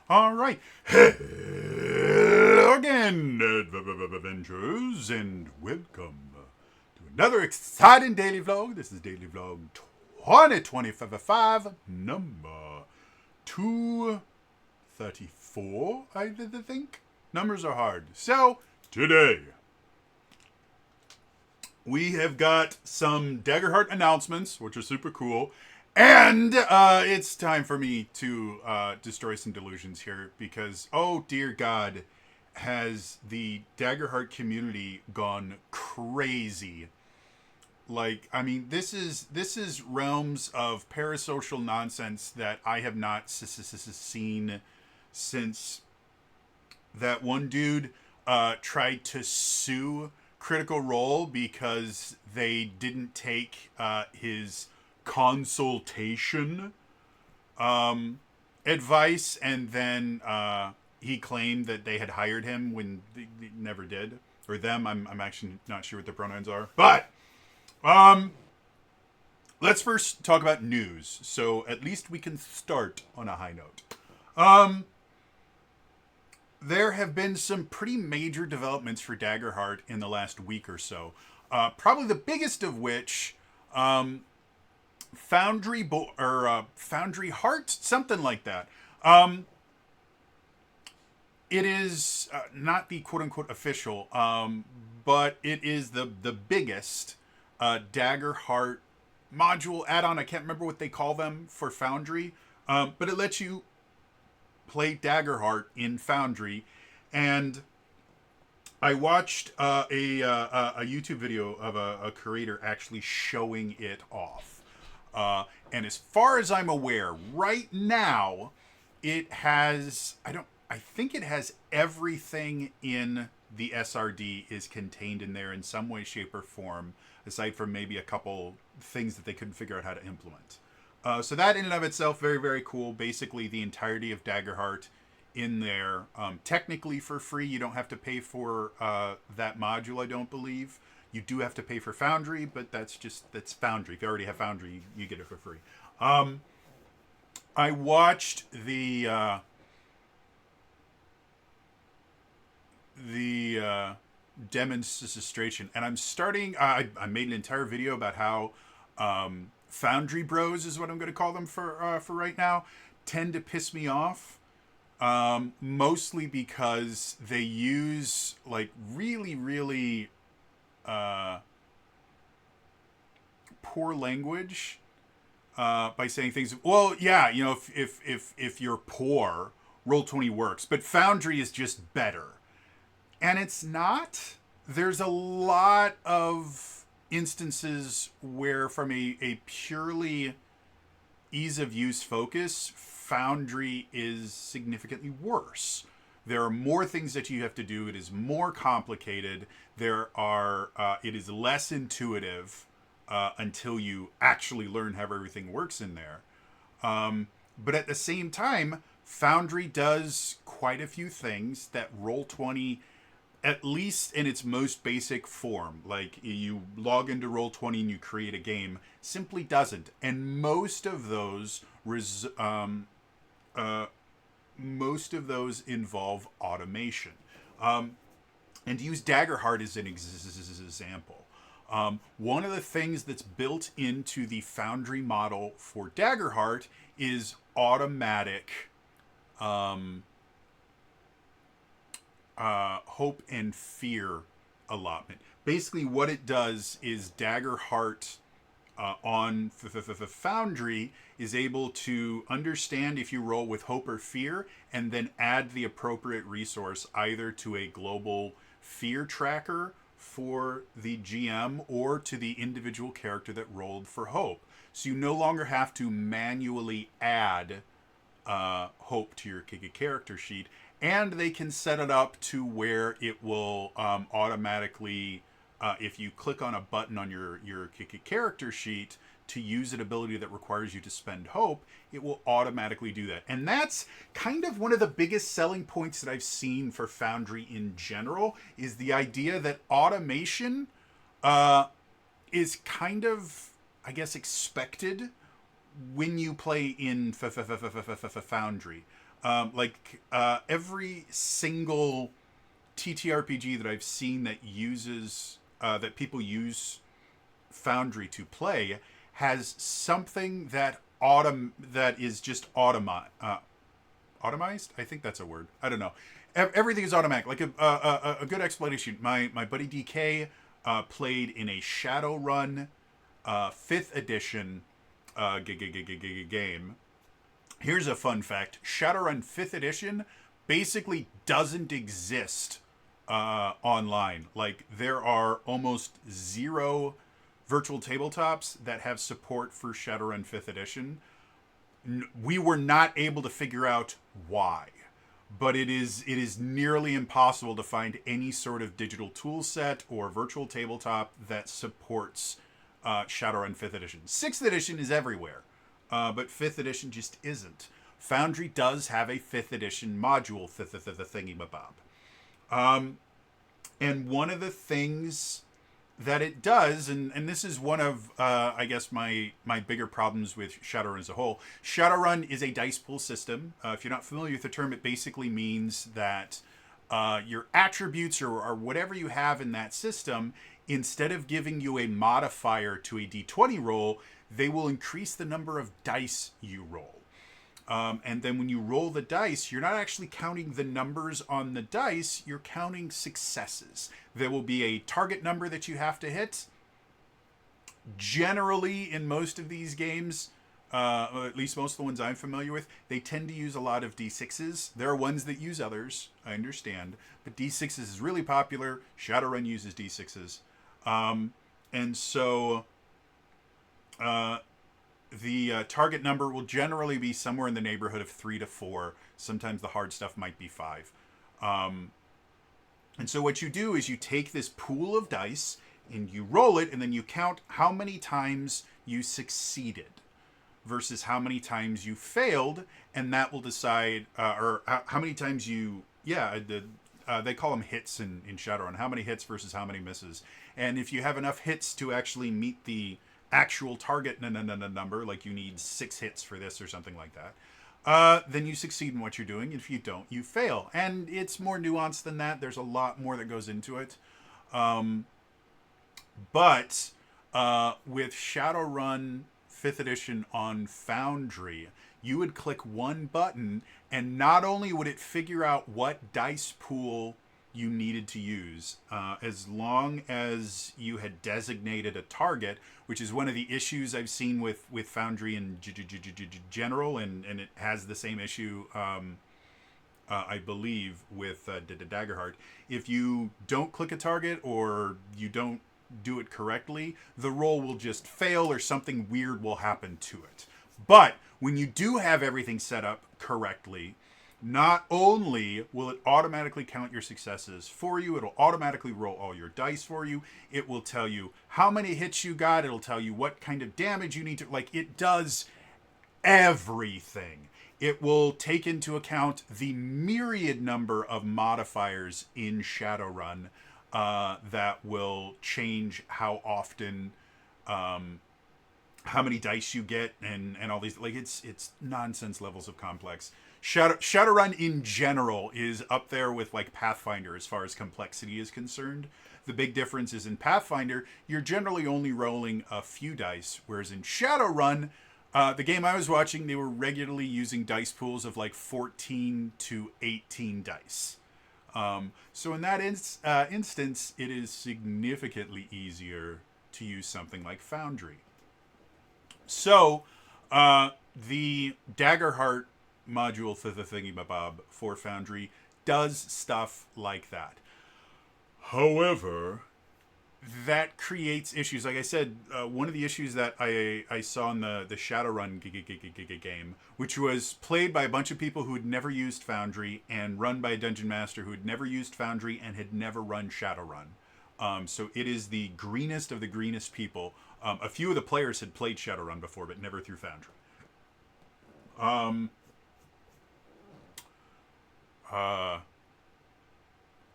All right. Hello again, Avengers, and welcome to another exciting daily vlog. This is Daily Vlog 2025, number 234, I think. Numbers are hard. So, today, we have got some Daggerheart announcements, which are super cool. And it's time for me to destroy some delusions here because, oh dear God, has the Daggerheart community gone crazy. Like, I mean, this is realms of parasocial nonsense that I have not seen since that one dude tried to sue Critical Role because they didn't take his consultation advice, and then he claimed that they had hired him when they never did, or them. I'm actually not sure what the pronouns are, but um, let's first talk about news. So at least we can start on a high note. Um, there have been some pretty major developments for Daggerheart in the last week or so. Probably the biggest of which, Foundry Heart, something like that. It is not the quote unquote official, but it is the biggest Daggerheart module add-on. I can't remember what they call them for Foundry, but it lets you play Daggerheart in Foundry. And I watched a YouTube video of a creator actually showing it off. And as far as I'm aware, right now, it has, I think it has everything in the SRD is contained in there in some way, shape, or form, aside from maybe a couple things that they couldn't figure out how to implement. So that in and of itself, very, very cool. Basically, the entirety of Daggerheart in there, technically for free. You don't have to pay for that module, I don't believe. You do have to pay for Foundry, but that's Foundry. If you already have Foundry, you get it for free. I watched the demonstration, and I'm starting. I made an entire video about how Foundry Bros is what I'm going to call them for right now. Tend to piss me off, mostly because they use like really, really poor language by saying things. Well, yeah, you know, if you're poor, Roll20 works, but Foundry is just better, and it's not. There's a lot of instances where, from a purely ease of use focus, Foundry is significantly worse. There are more things that you have to do. It is more complicated. It is less intuitive until you actually learn how everything works in there. But at the same time, Foundry does quite a few things that Roll20, at least in its most basic form, like you log into Roll20 and you create a game, simply doesn't. And most of those involve automation. And to use Daggerheart as an example, one of the things that's built into the Foundry model for Daggerheart is automatic hope and fear allotment. Basically, what it does is Daggerheart on Foundry is able to understand if you roll with hope or fear, and then add the appropriate resource either to a global fear tracker for the GM or to the individual character that rolled for hope. So you no longer have to manually add hope to your character sheet, and they can set it up to where it will automatically, if you click on a button on your character sheet to use an ability that requires you to spend hope, it will automatically do that. And that's kind of one of the biggest selling points that I've seen for Foundry in general, is the idea that automation is kind of, I guess, expected when you play in Foundry. Every single TTRPG that I've seen that uses that people use Foundry to play has something that is just automized. I think that's a word. I don't know. Everything is automatic. Like a good explanation. My buddy DK played in a Shadowrun 5th edition game. Here's a fun fact: Shadowrun 5th edition basically doesn't exist online. Like, there are almost zero virtual tabletops that have support for Shadowrun 5th edition. We were not able to figure out why, but it is nearly impossible to find any sort of digital tool set or virtual tabletop that supports Shadowrun 5th edition. 6th edition is everywhere, but 5th edition just isn't. Foundry does have a 5th edition module, thingy-mabob. And one of the things that it does, and this is one of, I guess, my bigger problems with Shadowrun as a whole. Shadowrun is a dice pool system. If you're not familiar with the term, it basically means that your attributes or whatever you have in that system, instead of giving you a modifier to a d20 roll, they will increase the number of dice you roll. And then when you roll the dice, you're not actually counting the numbers on the dice, you're counting successes. There will be a target number that you have to hit. Generally, in most of these games, or at least most of the ones I'm familiar with, they tend to use a lot of D6s. There are ones that use others, I understand, but D6s is really popular. Shadowrun uses D6s. And so the target number will generally be somewhere in the neighborhood of 3 to 4. Sometimes the hard stuff might be 5. And so what you do is you take this pool of dice and you roll it, and then you count how many times you succeeded versus how many times you failed, and that will decide, or how many times you, they call them hits in Shadowrun. How many hits versus how many misses. And if you have enough hits to actually meet the actual target number, like you need 6 hits for this or something like that, then you succeed in what you're doing. If you don't, you fail. And it's more nuanced than that. There's a lot more that goes into it. But with Shadowrun 5th edition on Foundry, you would click one button, and not only would it figure out what dice pool you needed to use, as long as you had designated a target, which is one of the issues I've seen with Foundry in general, and it has the same issue, I believe, with Daggerheart. If you don't click a target or you don't do it correctly, the roll will just fail or something weird will happen to it. But when you do have everything set up correctly, not only will it automatically count your successes for you, it'll automatically roll all your dice for you. It will tell you how many hits you got. It'll tell you what kind of damage you need to, like, it does everything. It will take into account the myriad number of modifiers in Shadowrun that will change how often, how many dice you get, and all these, like, it's nonsense levels of complex. Shadowrun in general is up there with, like, Pathfinder as far as complexity is concerned. The big difference is in Pathfinder, you're generally only rolling a few dice, whereas in Shadowrun, the game I was watching, they were regularly using dice pools of like 14 to 18 dice. So in that instance, it is significantly easier to use something like Foundry. So the Daggerheart module for the thingy-mabob for Foundry does stuff like that. However, that creates issues. Like I said, one of the issues that I saw in the Shadowrun game, which was played by a bunch of people who had never used Foundry and run by a dungeon master who had never used Foundry and had never run Shadowrun. So it is the greenest of the greenest people. A few of the players had played Shadowrun before, but never through Foundry.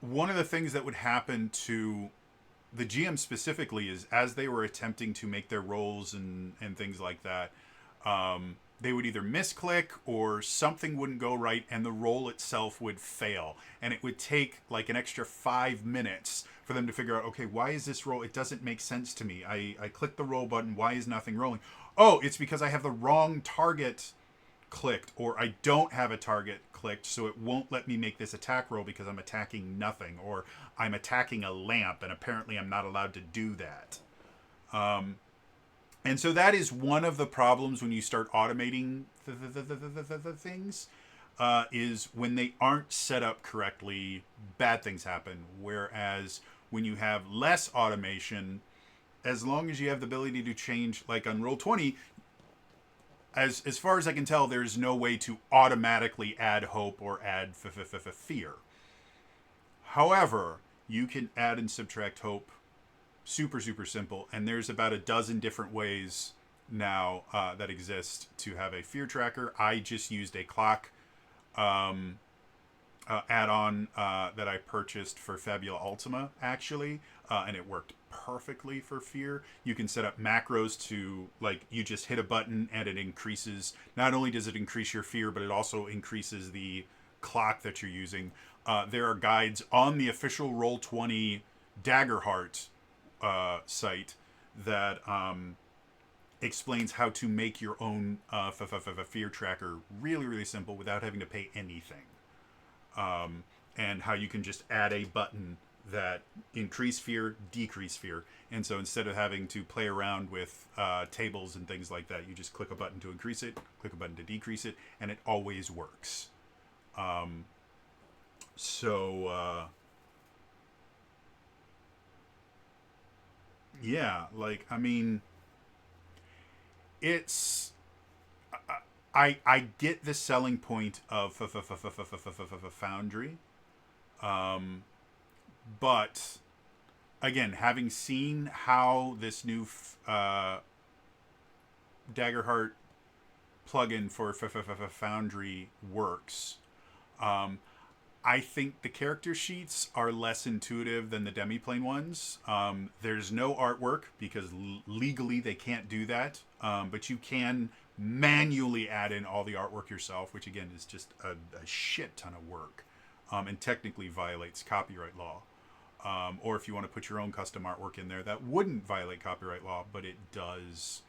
One of the things that would happen to the GM specifically is, as they were attempting to make their rolls and things like that, they would either misclick or something wouldn't go right and the roll itself would fail. And it would take like an extra 5 minutes for them to figure out, okay, why is this roll? It doesn't make sense to me. I clicked the roll button. Why is nothing rolling? Oh, it's because I have the wrong target clicked, or I don't have a target clicked, so it won't let me make this attack roll because I'm attacking nothing, or I'm attacking a lamp and apparently I'm not allowed to do that. And so that is one of the problems when you start automating the things, is when they aren't set up correctly, bad things happen. Whereas when you have less automation, as long as you have the ability to change, like on Roll20, as far as I can tell, there's no way to automatically add hope or add fear. However, you can add and subtract hope super, super simple. And there's about a dozen different ways now that exist to have a fear tracker. I just used a clock add-on that I purchased for Fabula Ultima, actually, and it worked perfectly for fear. You can set up macros to, like, you just hit a button and it increases. Not only does it increase your fear, but it also increases the clock that you're using. There are guides on the official Roll20 Daggerheart site that explains how to make your own fear tracker really, really simple without having to pay anything. And how you can just add a button that increase fear, decrease fear. And so instead of having to play around with tables and things like that, you just click a button to increase it, click a button to decrease it, and it always works. Yeah, like, I mean, it's... I get the selling point of Foundry, but again, having seen how this new Daggerheart plugin for Foundry works, I think the character sheets are less intuitive than the demiplane ones. There's no artwork because legally they can't do that, but you can manually add in all the artwork yourself, which again is just a shit ton of work, and technically violates copyright law. Or if you want to put your own custom artwork in there, that wouldn't violate copyright law, but it does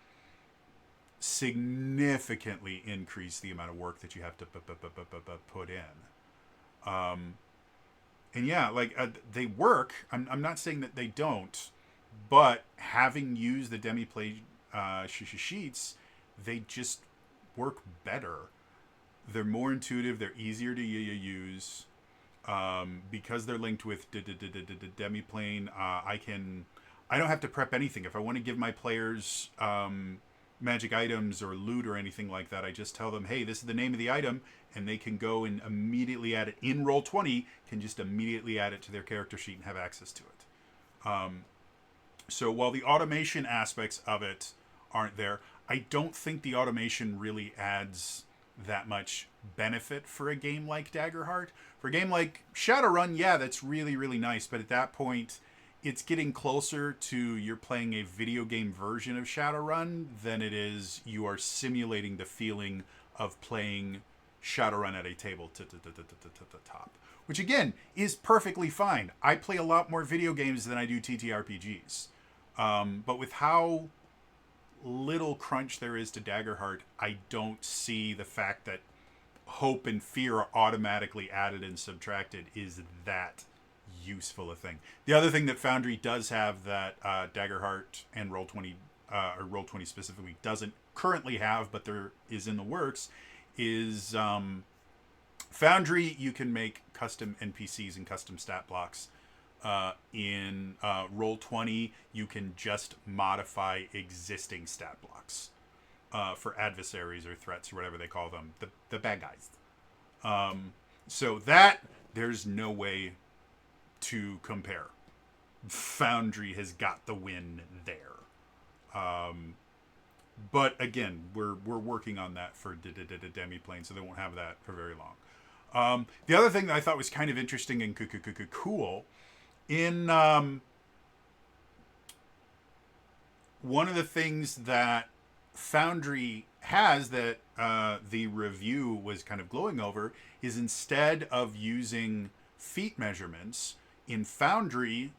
significantly increase the amount of work that you have to put in. And yeah, like, they work. I'm not saying that they don't, but having used the demiplane sheets, they just work better. They're more intuitive. They're easier to use. Because they're linked with demiplane. I don't have to prep anything. If I want to give my players magic items or loot or anything like that, I just tell them, hey, this is the name of the item, and they can go and immediately add it in Roll20. Can just immediately add it to their character sheet and have access to it. So while the automation aspects of it aren't there, I don't think the automation really adds that much benefit for a game like Daggerheart. For a game like Shadowrun, yeah, that's really, really nice, but at that point, it's getting closer to you're playing a video game version of Shadowrun than it is you are simulating the feeling of playing Shadowrun at a table top. Which, again, is perfectly fine. I play a lot more video games than I do TTRPGs. But with how little crunch there is to Daggerheart, I don't see the fact that hope and fear are automatically added and subtracted is that useful a thing. The other thing that Foundry does have that Daggerheart and Roll20, or Roll20 specifically, doesn't currently have, but there is in the works, is Foundry, you can make custom NPCs and custom stat blocks. In Roll20, you can just modify existing stat blocks for adversaries or threats or whatever they call them, the bad guys. So that, there's no way to compare. Foundry has got the win there. But again, we're working on that for Demiplane, so they won't have that for very long. The other thing that I thought was kind of interesting and cool, in one of the things that Foundry has that the review was kind of glowing over is instead of using feet measurements in Foundry,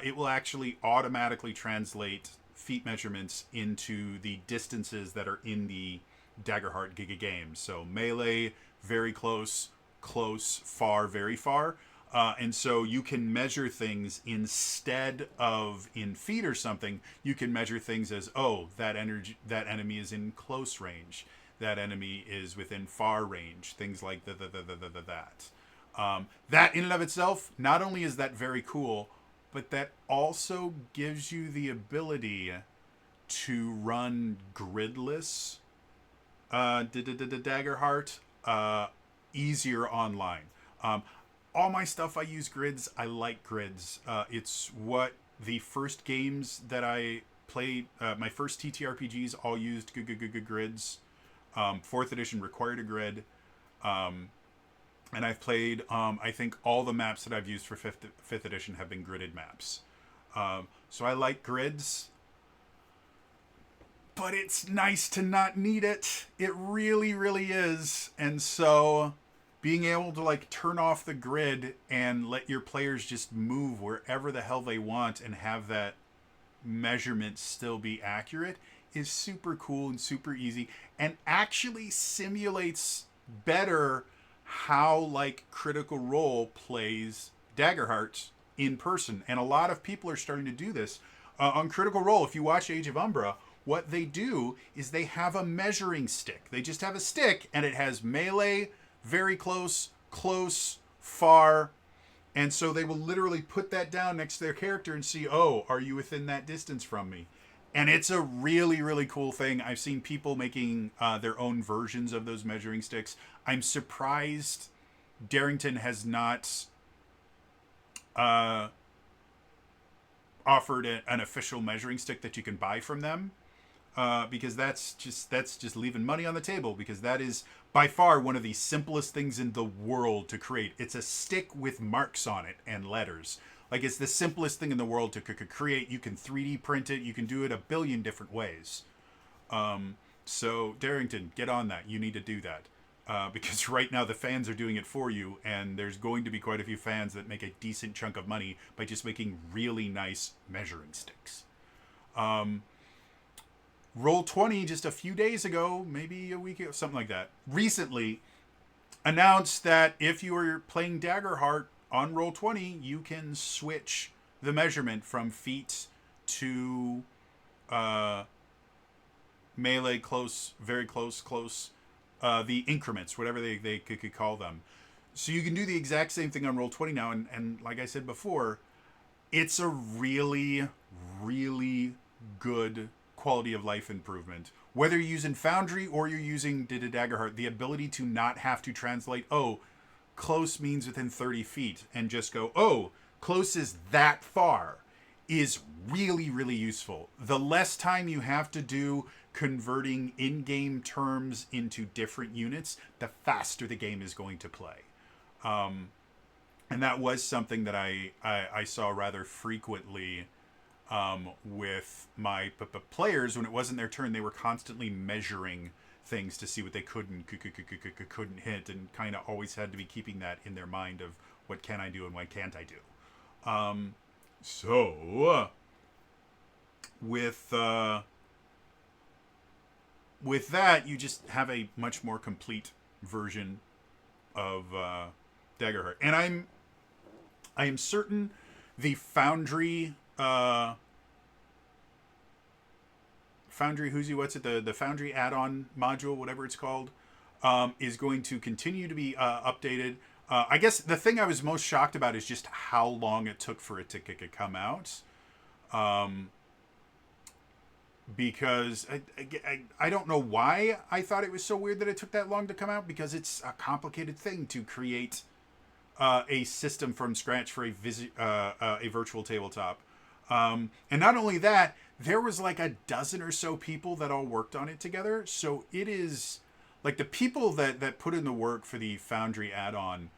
it will actually automatically translate feet measurements into the distances that are in the Daggerheart Giga games. So melee, very close, close, far, very far. And so you can measure things instead of in feet or something. You can measure things as, oh, that enemy is in close range. That enemy is within far range. Things like that. That in and of itself, not only is that very cool, but that also gives you the ability to run gridless Daggerheart easier online. All my stuff I use grids. I like grids. It's what the first games that I played, my first TTRPGs all used grids. 4th edition required a grid. And I've played, I think all the maps that I've used for 5th edition have been gridded maps. So I like grids. But it's nice to not need it. It really, really is. And so being able to like turn off the grid and let your players just move wherever the hell they want and have that measurement still be accurate is super cool and super easy and actually simulates better how like Critical Role plays Daggerheart in person. And a lot of people are starting to do this. On Critical Role, if you watch Age of Umbra, what they do is they have a measuring stick. They just have a stick and it has melee, very close, close, far. And so they will literally put that down next to their character and see, oh, are you within that distance from me? And it's a really, really cool thing. I've seen people making their own versions of those measuring sticks. I'm surprised Darrington has not offered an official measuring stick that you can buy from them. Because that's just leaving money on the table, because that is by far one of the simplest things in the world to create. It's a stick with marks on it and letters. Like, it's the simplest thing in the world to create. You can 3D print it. You can do it a billion different ways. So Darrington, get on that. You need to do that. Because right now the fans are doing it for you, and there's going to be quite a few fans that make a decent chunk of money by just making really nice measuring sticks. Roll20 just a few days ago, maybe a week ago, something like that, recently announced that if you are playing Daggerheart on Roll20, you can switch the measurement from feet to melee, close, very close, close, the increments, whatever they could call them. So you can do the exact same thing on Roll20 now, and like I said before, it's a really, really good quality of life improvement. Whether you're using Foundry or you're using Daggerheart, the ability to not have to translate, oh, close means within 30 feet, and just go, oh, close is that far, is really, really useful. The less time you have to do converting in-game terms into different units, the faster the game is going to play. And that was something that I saw rather frequently with my players. When it wasn't their turn, they were constantly measuring things to see what they couldn't hit, and kind of always had to be keeping that in their mind of what can I do and what can't I do. So with that, you just have a much more complete version of Daggerheart, and I am certain the Foundry what's it, the Foundry add-on module, whatever it's called, is going to continue to be updated. I guess the thing I was most shocked about is just how long it took for it to come out. Because I don't know why I thought it was so weird that it took that long to come out, because it's a complicated thing to create a system from scratch for a virtual tabletop. And not only that, there was like a dozen or so people that all worked on it together. So it is like the people that put in the work for the Foundry add-on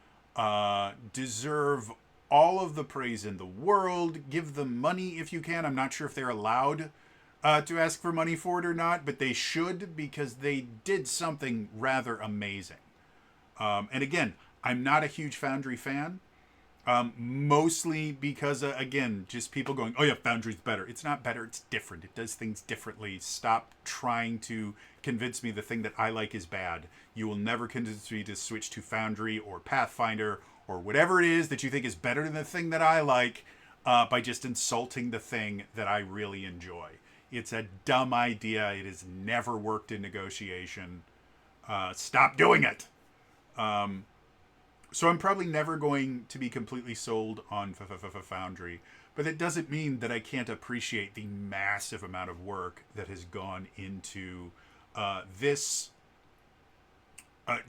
deserve all of the praise in the world. Give them money if you can. I'm not sure if they're allowed to ask for money for it or not, but they should, because they did something rather amazing. And again, I'm not a huge Foundry fan. Mostly because, again, just people going, oh yeah, Foundry's better. It's not better, it's different. It does things differently. Stop trying to convince me the thing that I like is bad. You will never convince me to switch to Foundry or Pathfinder or whatever it is that you think is better than the thing that I like, by just insulting the thing that I really enjoy. It's a dumb idea. It has never worked in negotiation. Stop doing it. So I'm probably never going to be completely sold on Foundry, but that doesn't mean that I can't appreciate the massive amount of work that has gone into this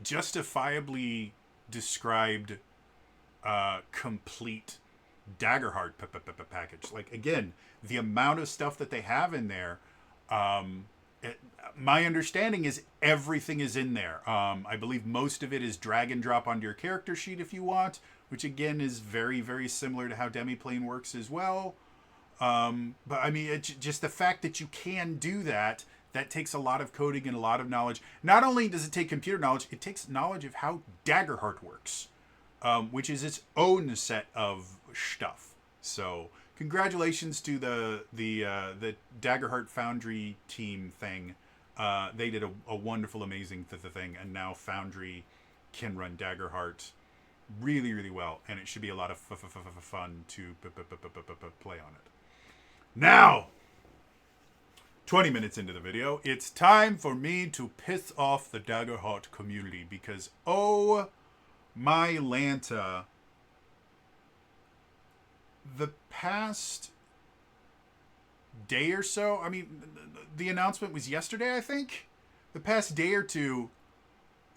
justifiably described complete Daggerheart package. Like, again, the amount of stuff that they have in there, my understanding is everything is in there. I believe most of it is drag and drop onto your character sheet if you want, which again is very, very similar to how Demiplane works as well. But I mean, it's just the fact that you can do that, that takes a lot of coding and a lot of knowledge. Not only does it take computer knowledge, it takes knowledge of how Daggerheart works, which is its own set of stuff. So congratulations to the Daggerheart Foundry team thing. They did a wonderful, amazing thing, and now Foundry can run Daggerheart really, really well, and it should be a lot of fun to play on it. Now, 20 minutes into the video, it's time for me to piss off the Daggerheart community, because oh my Lanta, the past day or so, I mean, the announcement was yesterday, I think. The past day or two,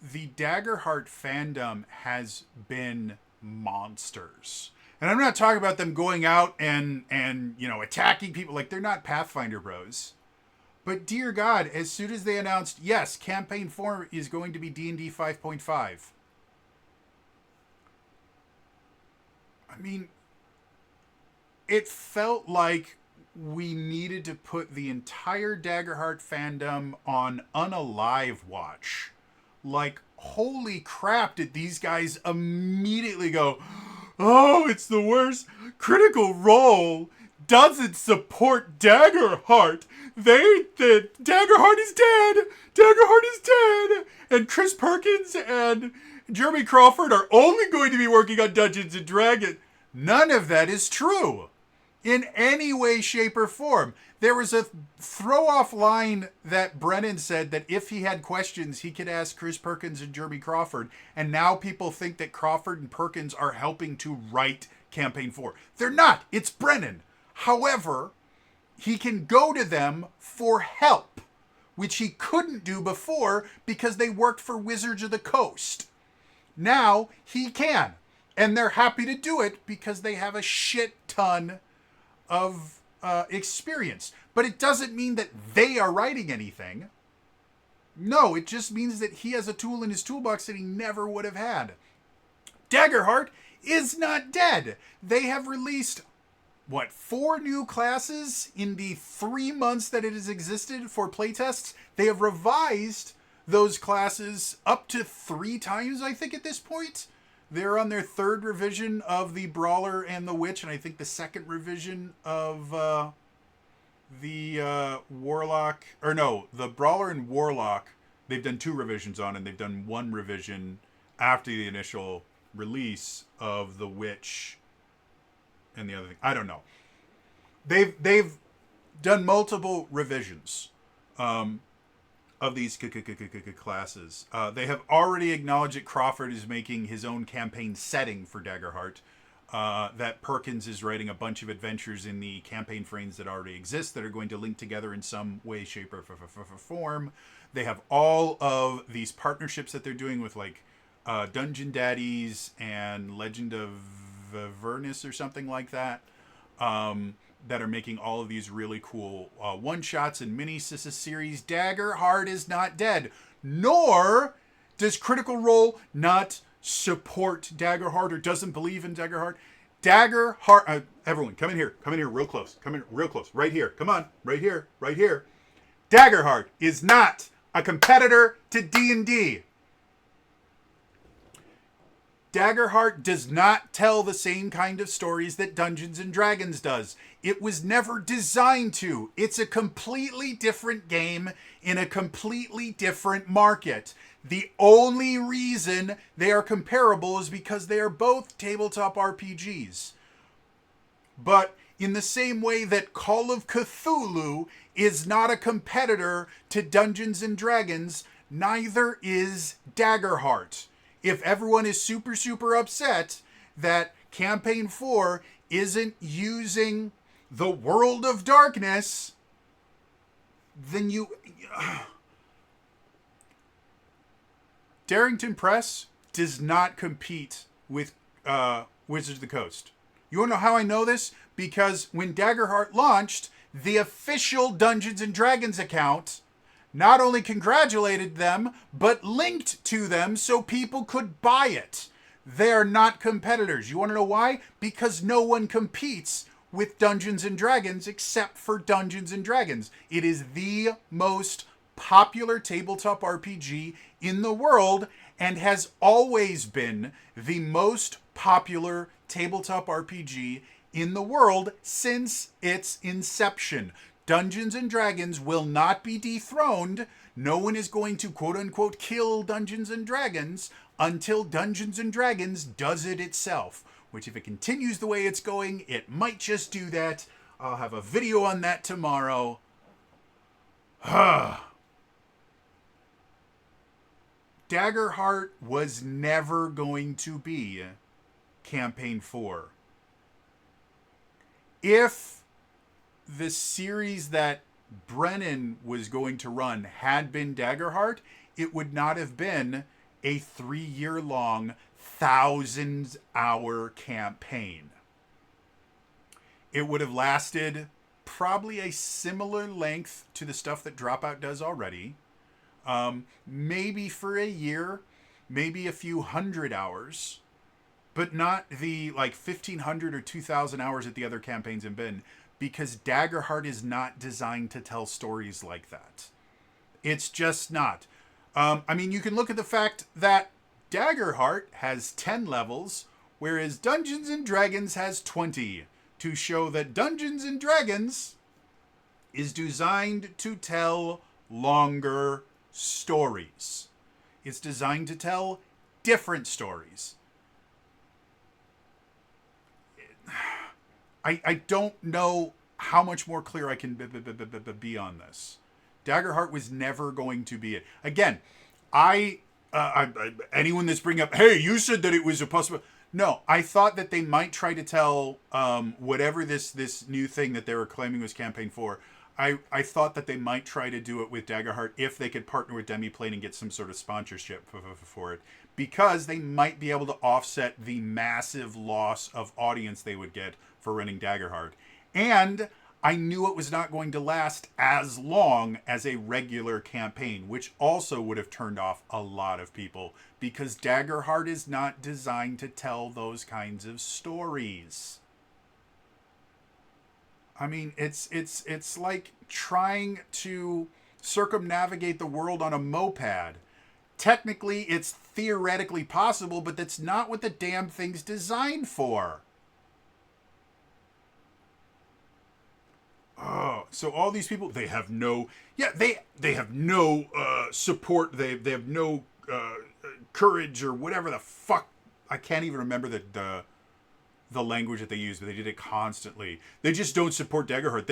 the Daggerheart fandom has been monsters. And I'm not talking about them going out and attacking people. Like, they're not Pathfinder bros. But dear God, as soon as they announced, yes, Campaign 4 is going to be D&D 5.5. I mean, it felt like we needed to put the entire Daggerheart fandom on unalive watch. Like, holy crap, did these guys immediately go, oh, it's the worst. Critical Role doesn't support Daggerheart. Daggerheart is dead. Daggerheart is dead. And Chris Perkins and Jeremy Crawford are only going to be working on Dungeons and Dragons. None of that is true in any way, shape, or form. There was a throw-off line that Brennan said that if he had questions, he could ask Chris Perkins and Jeremy Crawford. And now people think that Crawford and Perkins are helping to write Campaign 4. They're not. It's Brennan. However, he can go to them for help, which he couldn't do before because they worked for Wizards of the Coast. Now he can. And they're happy to do it because they have a shit ton of experience. But it doesn't mean that they are writing anything. No, it just means that he has a tool in his toolbox that he never would have had. Daggerheart is not dead. They have released, 4 new classes in the 3 months that it has existed for playtests? They have revised those classes up to 3 times, I think, at this point. They're on their 3rd revision of the Brawler and the Witch, and I think the 2nd revision of the Warlock. Or no, the Brawler and Warlock, they've done 2 revisions on, and they've done 1 revision after the initial release of the Witch and the other thing. I don't know. They've done multiple revisions of these classes. They have already acknowledged that Crawford is making his own campaign setting for Daggerheart. That Perkins is writing a bunch of adventures in the campaign frames that already exist that are going to link together in some way, shape, or form. They have all of these partnerships that they're doing with, like, Dungeon Daddies and Legend of Avernus or something like that. That are making all of these really cool one-shots and mini-series. Daggerheart is not dead. Nor does Critical Role not support Daggerheart or doesn't believe in Daggerheart. Daggerheart. Everyone, come in here. Come in here real close. Come in real close. Right here. Come on. Right here. Right here. Daggerheart is not a competitor to D&D. Daggerheart does not tell the same kind of stories that Dungeons and Dragons does. It was never designed to. It's a completely different game in a completely different market. The only reason they are comparable is because they are both tabletop RPGs. But in the same way that Call of Cthulhu is not a competitor to Dungeons and Dragons, neither is Daggerheart. If everyone is super, super upset that Campaign 4 isn't using the World of Darkness, then you... Darrington Press does not compete with Wizards of the Coast. You want to know how I know this? Because when Daggerheart launched, the official Dungeons and Dragons account not only congratulated them, but linked to them so people could buy it. They are not competitors. You want to know why? Because no one competes with Dungeons and Dragons except for Dungeons and Dragons. It is the most popular tabletop RPG in the world and has always been the most popular tabletop RPG in the world since its inception. Dungeons and Dragons will not be dethroned. No one is going to quote-unquote kill Dungeons and Dragons until Dungeons and Dragons does it itself. Which if it continues the way it's going, it might just do that. I'll have a video on that tomorrow. Daggerheart was never going to be Campaign 4. If the series that Brennan was going to run had been Daggerheart, it would not have been a 3-year-long, 1,000-hour campaign. It would have lasted probably a similar length to the stuff that Dropout does already. Maybe for a year, maybe a few hundred hours, but not the 1,500 or 2,000 hours that the other campaigns have been, because Daggerheart is not designed to tell stories like that. It's just not. You can look at the fact that Daggerheart has 10 levels, whereas Dungeons and Dragons has 20, to show that Dungeons and Dragons is designed to tell longer stories. It's designed to tell different stories. I don't know how much more clear I can be on this. Daggerheart was never going to be it. Again, anyone that's bringing up, hey, you said that it was a possible... No, I thought that they might try to tell whatever this new thing that they were claiming was Campaign 4. I thought that they might try to do it with Daggerheart if they could partner with Demiplane and get some sort of sponsorship for it. Because they might be able to offset the massive loss of audience they would get for running Daggerheart. And I knew it was not going to last as long as a regular campaign, which also would have turned off a lot of people, because Daggerheart is not designed to tell those kinds of stories. I mean, it's like trying to circumnavigate the world on a moped. Technically, it's theoretically possible, but that's not what the damn thing's designed for. Oh, so all these people, they have no, they have no support. They have no courage or whatever the fuck. I can't even remember the language that they use, but they did it constantly. They just don't support Daggerheart.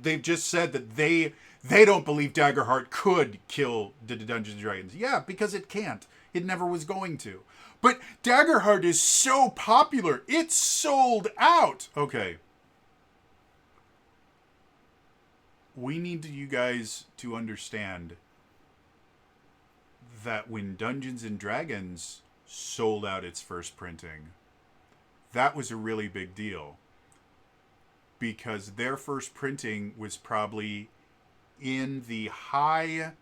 They've just said that they don't believe Daggerheart could kill the Dungeons and Dragons. Yeah, because it can't. It never was going to. But Daggerheart is so popular. It's sold out. Okay. We need you guys to understand that when Dungeons and Dragons sold out its first printing, that was a really big deal, because their first printing was probably in the high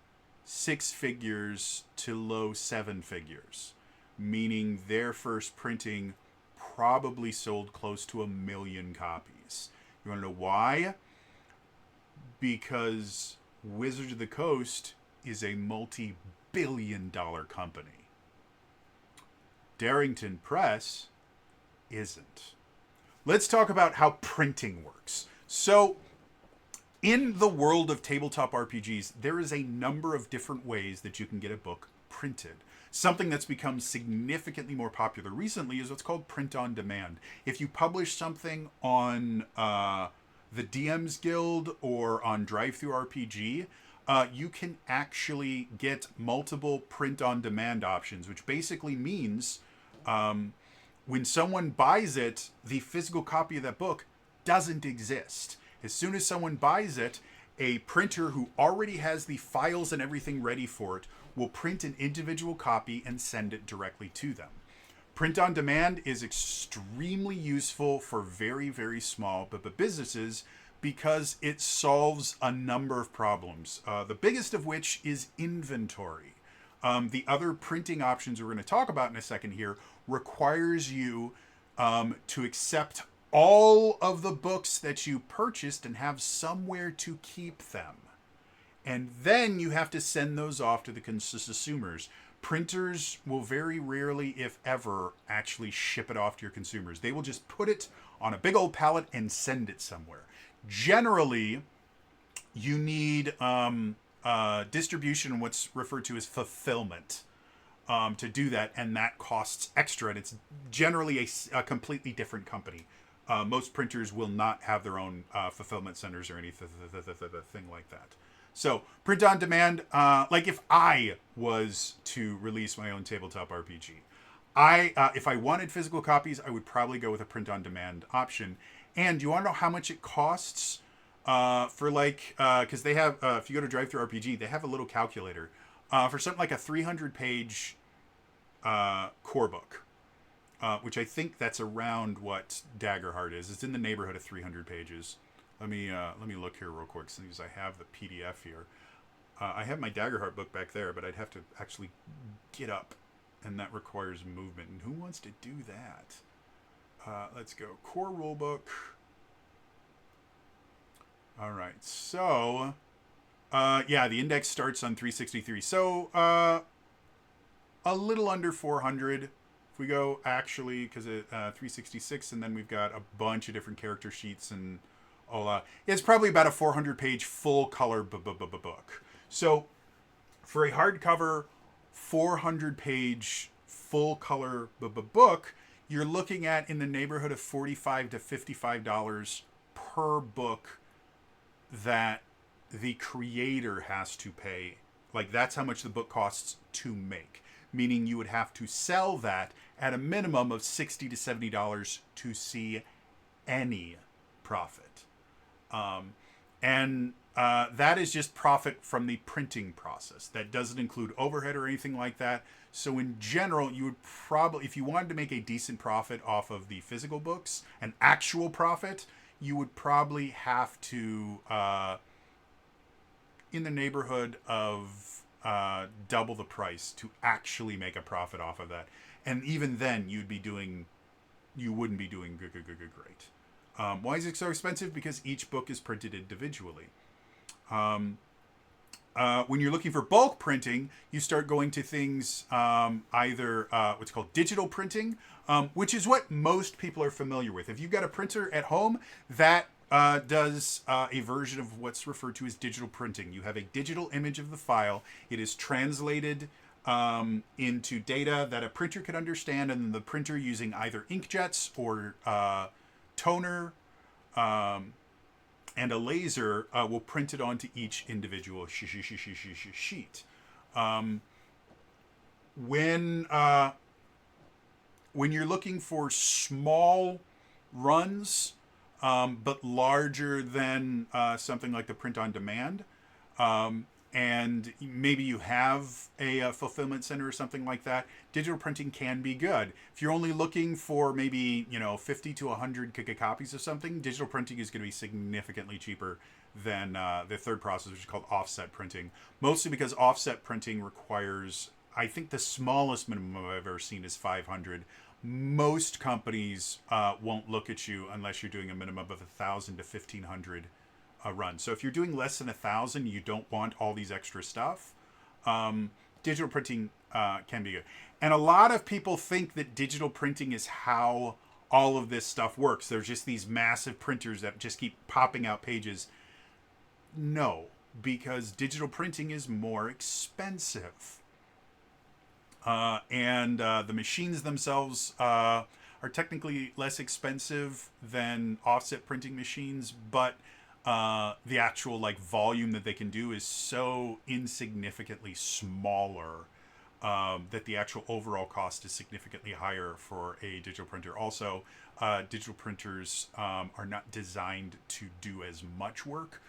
6 figures to low 7 figures, meaning their first printing probably sold close to 1 million copies. You want to know why? Because Wizards of the Coast is a multi-billion-dollar company. Darrington Press isn't. Let's talk about how printing works. So, in the world of tabletop RPGs, there is a number of different ways that you can get a book printed. Something that's become significantly more popular recently is what's called print on demand. If you publish something on the DM's Guild or on DriveThruRPG, you can actually get multiple print on demand options, which basically means when someone buys it, the physical copy of that book doesn't exist. As soon as someone buys it, a printer who already has the files and everything ready for it will print an individual copy and send it directly to them. Print on demand is extremely useful for very, very small businesses because it solves a number of problems. The biggest of which is inventory. The other printing options we're going to talk about in a second here requires you to accept all of the books that you purchased and have somewhere to keep them. And then you have to send those off to the consumers. Printers will very rarely, if ever, actually ship it off to your consumers. They will just put it on a big old pallet and send it somewhere. Generally, you need distribution, what's referred to as fulfillment, to do that, and that costs extra, and it's generally a completely different company. Most printers will not have their own fulfillment centers or anything like that. So, print on demand, like if I was to release my own tabletop RPG, if I wanted physical copies, I would probably go with a print on demand option. And you want to know how much it costs for because they have, if you go to DriveThruRPG, they have a little calculator for something like a 300-page core book, which I think that's around what Daggerheart is. It's in the neighborhood of 300 pages. Let me look here real quick since I have the PDF here. I have my Daggerheart book back there, but I'd have to actually get up, and that requires movement. And who wants to do that? Let's go. Core rulebook. All right. So, yeah, the index starts on 363. So, a little under 400. If we go actually, because 366, and then we've got a bunch of different character sheets and it's probably about a 400-page full-color book. So, for a hardcover 400-page full-color book, you're looking at in the neighborhood of $45 to $55 per book that the creator has to pay. Like, that's how much the book costs to make. Meaning you would have to sell that at a minimum of $60 to $70 to see any profit. That is just profit from the printing process. That doesn't include overhead or anything like that. So in general, you would probably, if you wanted to make a decent profit off of the physical books, an actual profit, you would probably have to, in the neighborhood of double the price to actually make a profit off of that. And even then, you wouldn't be doing great. Why is it so expensive? Because each book is printed individually. When you're looking for bulk printing, you start going to things either what's called digital printing, which is what most people are familiar with. If you've got a printer at home, that does a version of what's referred to as digital printing. You have a digital image of the file. It is translated into data that a printer could understand, and the printer using either inkjets or toner and a laser will print it onto each individual sheet. When you're looking for small runs, but larger than something like the print on demand, and maybe you have a fulfillment center or something like that, digital printing can be good. If you're only looking for maybe 50 to 100 copies of something, digital printing is going to be significantly cheaper than the third process, which is called offset printing. Mostly because offset printing requires, I think the smallest minimum I've ever seen is 500. most companies won't look at you unless you're doing a minimum of 1,000 to 1,500 run. So if you're doing less than 1,000, you don't want all these extra stuff. Digital printing can be good. And a lot of people think that digital printing is how all of this stuff works. There's just these massive printers that just keep popping out pages. No, because digital printing is more expensive. And the machines themselves are technically less expensive than offset printing machines, but the actual like volume that they can do is so insignificantly smaller that the actual overall cost is significantly higher for a digital printer. Also, digital printers are not designed to do as much work.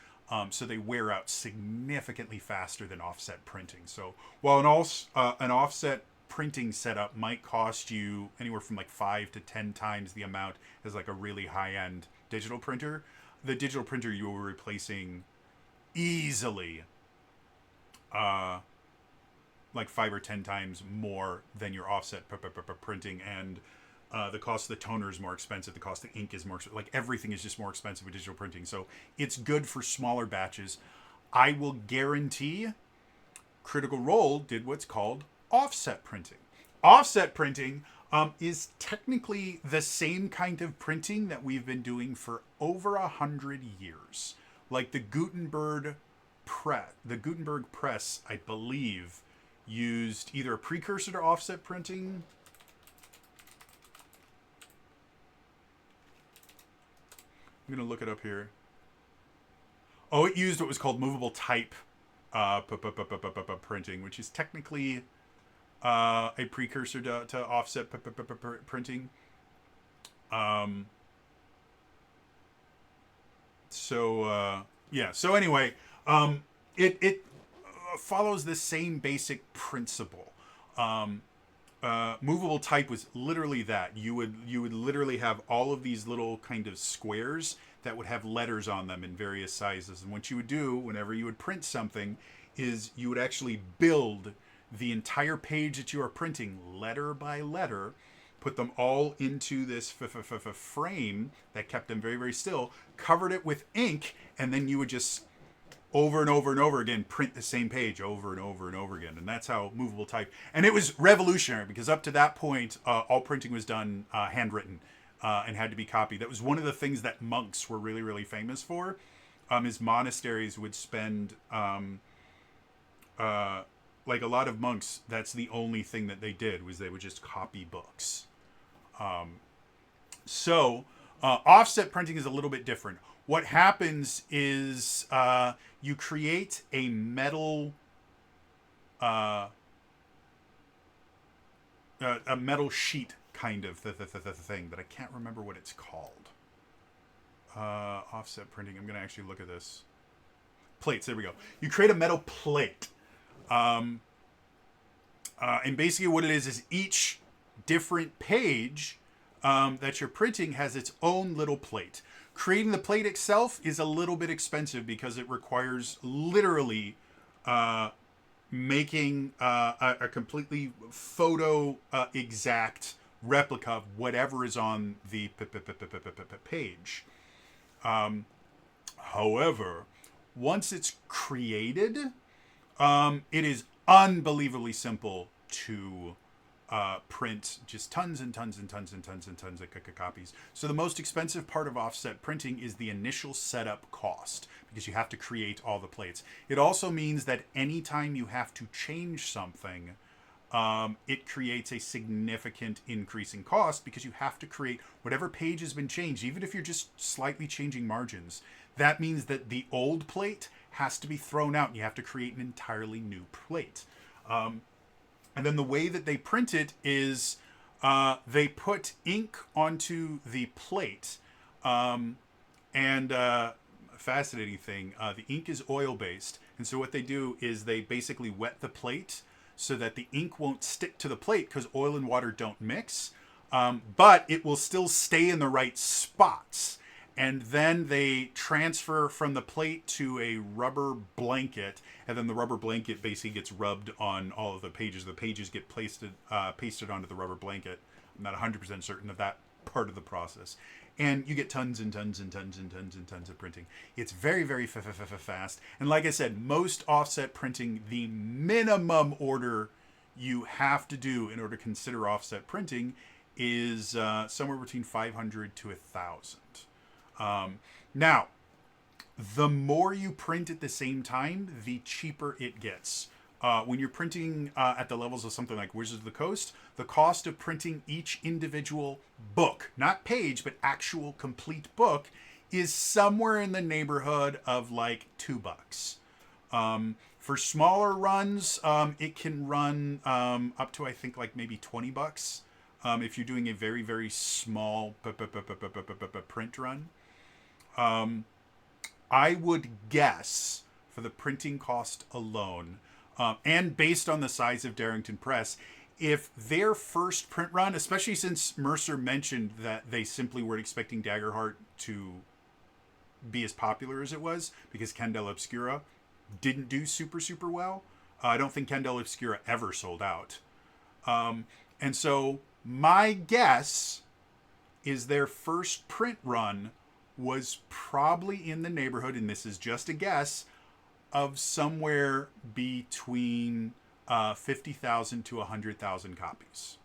So they wear out significantly faster than offset printing. So while an offset printing setup might cost you anywhere from like 5 to 10 times the amount as like a really high-end digital printer, the digital printer you are replacing easily like 5 or 10 times more than your offset printing, and the cost of the toner is more expensive. The cost of ink is more expensive. Like everything is just more expensive with digital printing. So it's good for smaller batches. I will guarantee Critical Role did what's called offset printing. Offset printing is technically the same kind of printing that we've been doing for over 100 years. Like the Gutenberg press, I believe, used either a precursor to offset printing. I'm going to look it up here. Oh, it used what was called movable type printing, which is technically a precursor to offset printing. So anyway, it follows the same basic principle. Movable type was literally that. You would literally have all of these little kind of squares that would have letters on them in various sizes. And what you would do whenever you would print something is you would actually build the entire page that you are printing letter by letter, put them all into this frame that kept them very, very still, covered it with ink, and then you would just over and over and over again print the same page over and over and over again. And that's how movable type. And it was revolutionary because up to that point, all printing was done handwritten and had to be copied. That was one of the things that monks were really, really famous for. Is monasteries would spend like a lot of monks, that's the only thing that they did, was they would just copy books. So offset printing is a little bit different. What happens is you create a metal sheet kind of thing, but I can't remember what it's called. Offset printing. I'm going to actually look at this. Plates. There we go. You create a metal plate. And basically what it is each different page that you're printing has its own little plate. Creating the plate itself is a little bit expensive because it requires literally making a completely photo exact replica of whatever is on the page. However, once it's created, it is unbelievably simple to print just tons and tons and tons and tons and tons of copies. So the most expensive part of offset printing is the initial setup cost, because you have to create all the plates. It also means that anytime you have to change something, it creates a significant increase in cost, because you have to create whatever page has been changed, even if you're just slightly changing margins. That means that the old plate has to be thrown out and you have to create an entirely new plate. And then the way that they print it is they put ink onto the plate. Fascinating thing, the ink is oil-based. And so what they do is they basically wet the plate so that the ink won't stick to the plate, because oil and water don't mix. But it will still stay in the right spots. And then they transfer from the plate to a rubber blanket, and then the rubber blanket basically gets rubbed on all of the pages. The pages get pasted onto the rubber blanket. I'm not 100% certain of that part of the process. And you get tons and tons and tons and tons and tons of printing. It's very, very fast. And like I said, most offset printing, the minimum order you have to do in order to consider offset printing is somewhere between 500 to 1,000. Now, the more you print at the same time, the cheaper it gets. When you're printing at the levels of something like Wizards of the Coast, the cost of printing each individual book, not page, but actual complete book, is somewhere in the neighborhood of like $2. For smaller runs, it can run up to, I think, like maybe $20 if you're doing a very, very small print run. I would guess for the printing cost alone, and based on the size of Darrington Press, if their first print run, especially since Mercer mentioned that they simply weren't expecting Daggerheart to be as popular as it was because Candela Obscura didn't do super, super well. I don't think Candela Obscura ever sold out. And so my guess is their first print run was probably in the neighborhood, and this is just a guess, of somewhere between 50,000 to 100,000 copies.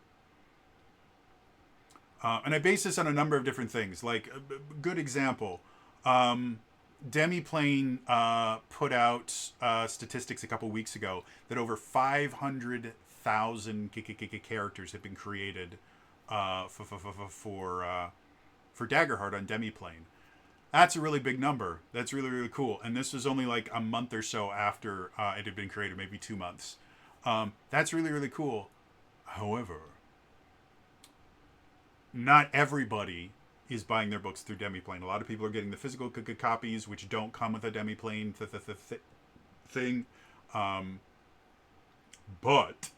And I base this on a number of different things. Like, a good example, Demiplane put out statistics a couple weeks ago that over 500,000 characters have been created for Daggerheart on Demiplane. That's a really big number. That's really, really cool. And this was only like a month or so after it had been created, maybe 2 months. That's really, really cool. However, not everybody is buying their books through Demiplane. A lot of people are getting the physical copies, which don't come with a Demiplane thing. But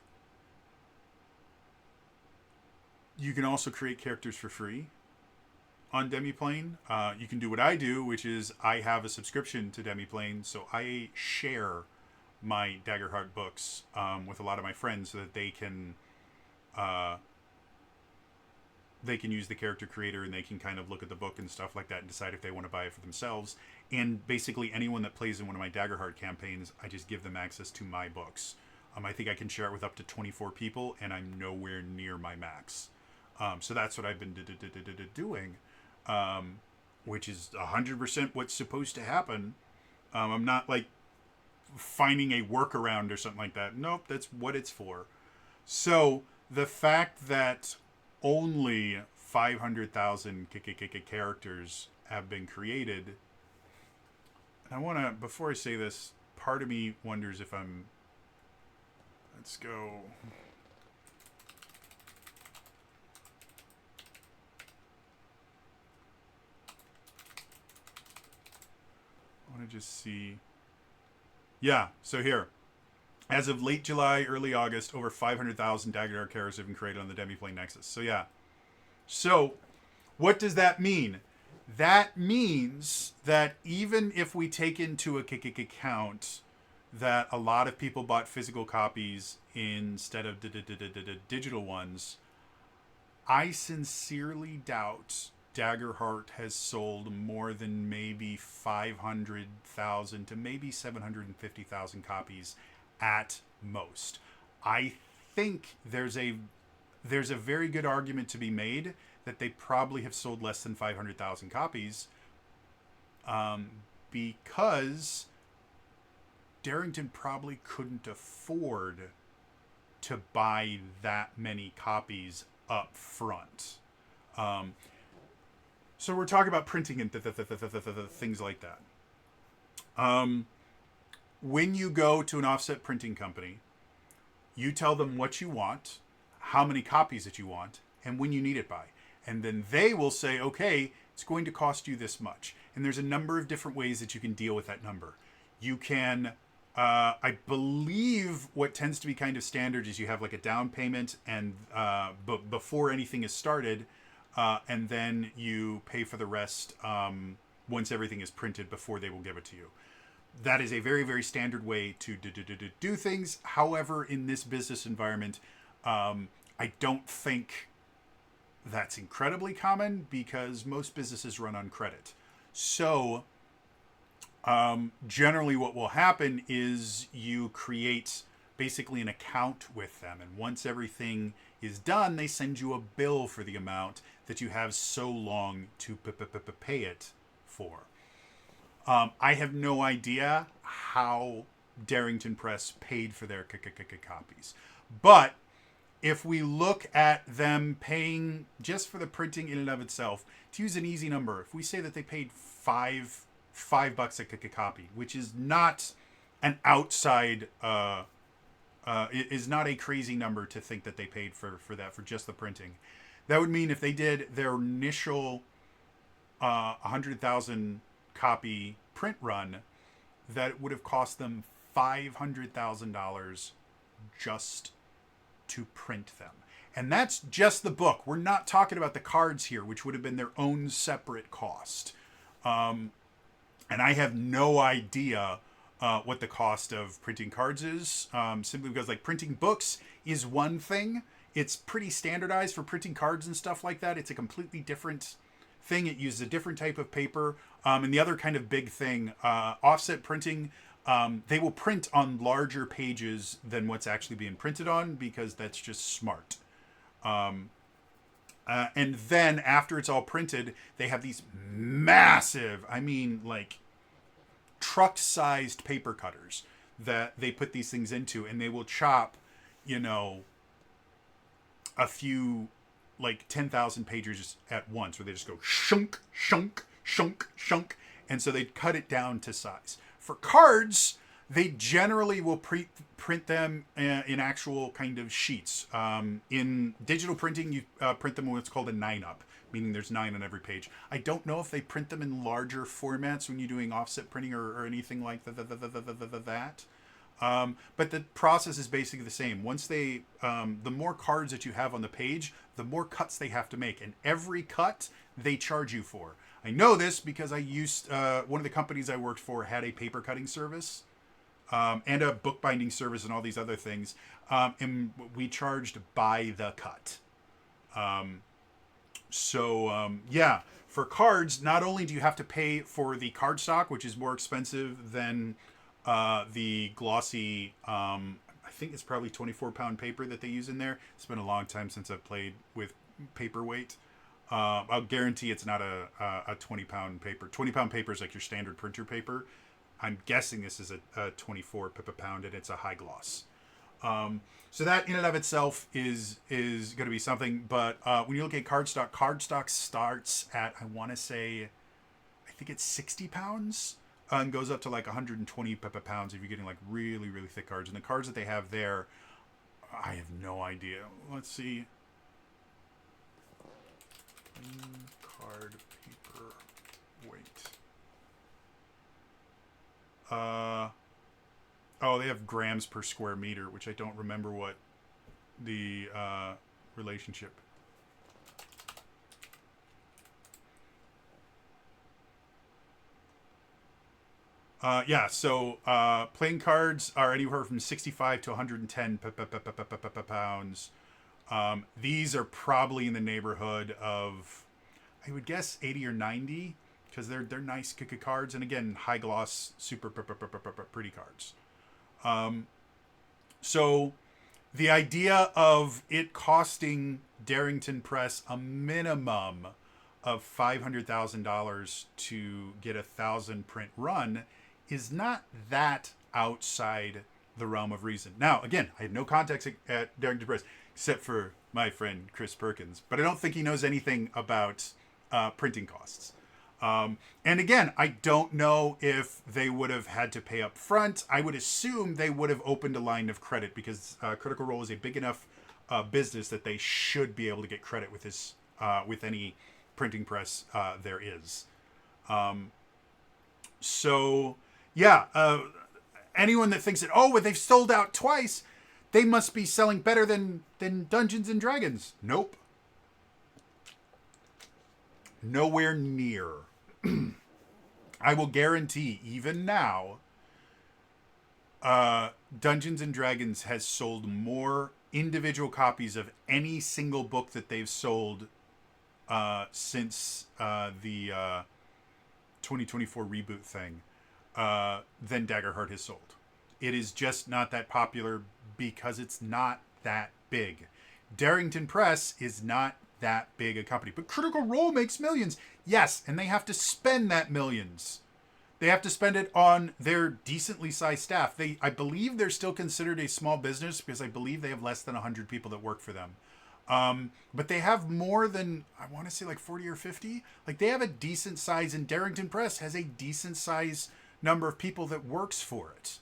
you can also create characters for free on Demiplane. You can do what I do, which is I have a subscription to Demiplane, so I share my Daggerheart books with a lot of my friends so that they can use the character creator and they can kind of look at the book and stuff like that and decide if they want to buy it for themselves. And basically anyone that plays in one of my Daggerheart campaigns, I just give them access to my books. I think I can share it with up to 24 people, and I'm nowhere near my max. So that's what I've been doing. Which is 100% what's supposed to happen. I'm not like finding a workaround or something like that. Nope, that's what it's for. So the fact that only 500,000 characters have been created, and I want to, before I say this, part of me wonders if I'm, let's go. I want to just see. Yeah, so here. As of late July, early August, over 500,000 Daggerheart characters have been created on the Demiplane Nexus. So yeah. So, what does that mean? That means that even if we take into account that a lot of people bought physical copies instead of digital ones, I sincerely doubt Daggerheart has sold more than maybe 500,000 to maybe 750,000 copies at most. I think there's a very good argument to be made that they probably have sold less than 500,000 copies because Darrington probably couldn't afford to buy that many copies up front. So we're talking about printing and things like that. When you go to an offset printing company, you tell them what you want, how many copies that you want, and when you need it by. And then they will say, okay, it's going to cost you this much. And there's a number of different ways that you can deal with that number. You can, I believe what tends to be kind of standard is you have like a down payment and before anything is started, and then you pay for the rest once everything is printed before they will give it to you. That is a very, very standard way to do things. However, in this business environment, I don't think That's incredibly common because most businesses run on credit. So, generally, what will happen is you create basically an account with them. And once everything is done, they send you a bill for the amount that you have so long to pay it for. I have no idea how Darrington Press paid for their copies. But if we look at them paying just for the printing in and of itself, to use an easy number, if we say that they paid $5 a copy, which is not an outside, is not a crazy number to think that they paid for that, for just the printing. That would mean if they did their initial 100,000 copy print run, that it would have cost them $500,000 just to print them. And that's just the book. We're not talking about the cards here, which would have been their own separate cost. And I have no idea what the cost of printing cards is, simply because like printing books is one thing. It's pretty standardized for printing cards and stuff like that. It's a completely different thing. It uses a different type of paper. And the other kind of big thing, offset printing, they will print on larger pages than what's actually being printed on because that's just smart. And then after it's all printed, they have these massive, I mean, like truck-sized paper cutters that they put these things into, and they will chop, you know, a few, like 10,000 pages at once, where they just go shunk, shunk, shunk, shunk. And so they cut it down to size. For cards, they generally will print them in actual kind of sheets. In digital printing, you print them in what's called a 9-up, meaning there's 9 on every page. I don't know if they print them in larger formats when you're doing offset printing or anything like that. But the process is basically the same. Once they, the more cards that you have on the page, the more cuts they have to make. And every cut, they charge you for. I know this because I used, one of the companies I worked for had a paper cutting service. And a bookbinding service and all these other things. And we charged by the cut. Yeah, for cards, not only do you have to pay for the cardstock, which is more expensive than the glossy, I think it's probably 24-pound paper that they use in there. It's been a long time since I've played with paperweight. I'll guarantee it's not a 20-pound paper. 20-pound paper is like your standard printer paper. I'm guessing this is a 24 pound, and it's a high gloss. So that in and of itself is going to be something. But when you look at cardstock starts at, I want to say, I think it's 60 pounds and goes up to like 120 pounds if you're getting like really, really thick cards. And the cards that they have there, I have no idea. Let's see. Card paper weight. They have grams per square meter, which I don't remember what the relationship. So playing cards are anywhere from 65 to 110 pounds. These are probably in the neighborhood of, I would guess, 80 or 90. Because they're nice cards, and again, high gloss, super pretty cards. So the idea of it costing Darrington Press a minimum of $500,000 to get 1,000 print run is not that outside the realm of reason. Now, again, I have no context at Darrington Press except for my friend Chris Perkins, but I don't think he knows anything about printing costs. And again, I don't know if they would have had to pay up front. I would assume they would have opened a line of credit because Critical Role is a big enough business that they should be able to get credit with this, with any printing press there is. Anyone that thinks that, well, they've sold out twice, they must be selling better than Dungeons and Dragons. Nope. Nowhere near. I will guarantee, even now, Dungeons and Dragons has sold more individual copies of any single book that they've sold since the 2024 reboot thing than Daggerheart has sold. It is just not that popular because it's not that big. Darrington Press is not that big a company, but Critical Role makes millions. Yes, and they have to spend that millions. They have to spend it on their decently sized staff. I believe they're still considered a small business because I believe they have less than 100 people that work for them. But they have more than, I want to say like 40 or 50. Like they have a decent size, and Darrington Press has a decent size number of people that works for it.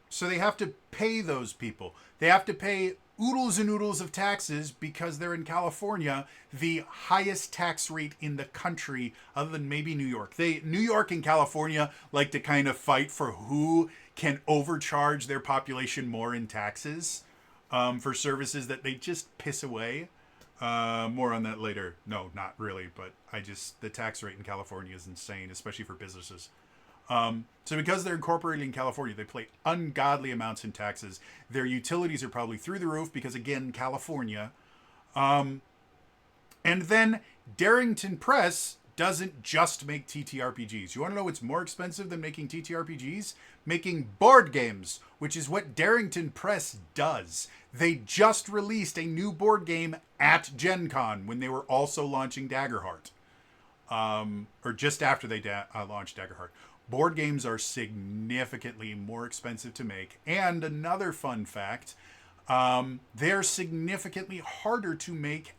So they have to pay those people. They have to pay oodles and oodles of taxes because they're in California, the highest tax rate in the country, other than maybe New York. New York and California like to kind of fight for who can overcharge their population more in taxes for services that they just piss away. More on that later. No, not really, but the tax rate in California is insane, especially for businesses. So because they're incorporated in California, they pay ungodly amounts in taxes. Their utilities are probably through the roof because, again, California. And then Darrington Press doesn't just make TTRPGs. You want to know what's more expensive than making TTRPGs? Making board games, which is what Darrington Press does. They just released a new board game at Gen Con when they were also launching Daggerheart. Or just after they launched Daggerheart. Board games are significantly more expensive to make. And another fun fact, they're significantly harder to make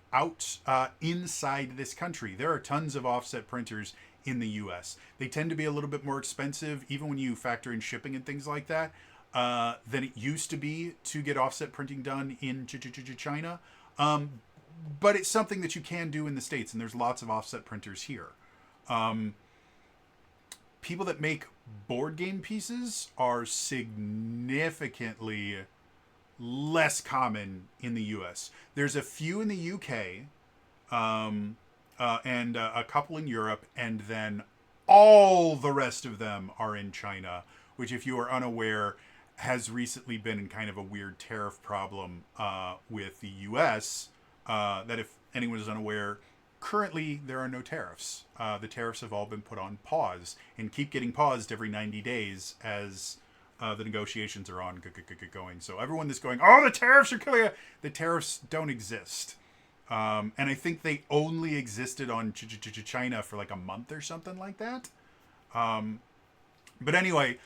inside this country. There are tons of offset printers in the US. They tend to be a little bit more expensive, even when you factor in shipping and things like that, than it used to be to get offset printing done in China. But it's something that you can do in the States, and there's lots of offset printers here. People that make board game pieces are significantly less common in the US. There's a few in the UK, and a couple in Europe, and then all the rest of them are in China, which, if you are unaware, has recently been in kind of a weird tariff problem with the US. That, if anyone is unaware, currently there are no tariffs. The tariffs have all been put on pause and keep getting paused every 90 days as the negotiations are going. So everyone that's going, oh, the tariffs are killing you, the tariffs don't exist. And I think they only existed on China for like a month or something like that. But anyway,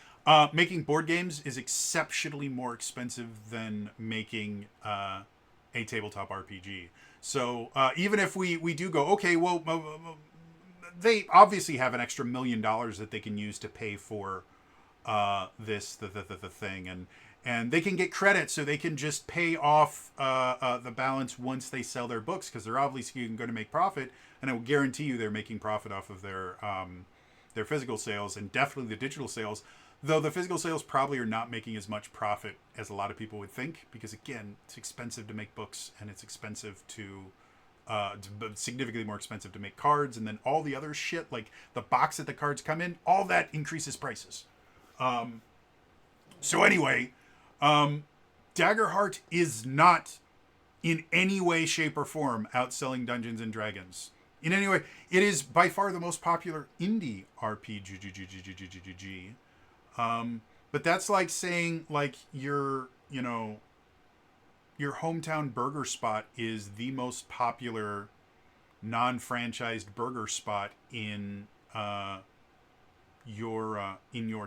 making board games is exceptionally more expensive than making a tabletop RPG. So even if we do go, okay, well, they obviously have an extra $1 million that they can use to pay for the thing, and they can get credit, so they can just pay off the balance once they sell their books, because they're obviously going to make profit, and I will guarantee you they're making profit off of their physical sales, and definitely the digital sales. Though the physical sales probably are not making as much profit as a lot of people would think, because, again, it's expensive to make books, and it's expensive significantly more expensive to make cards, and then all the other shit, like the box that the cards come in, all that increases prices. So anyway, Daggerheart is not in any way, shape, or form outselling Dungeons and Dragons. In any way, it is by far the most popular indie RPG. But that's like saying, like, your hometown burger spot is the most popular non-franchised burger spot in your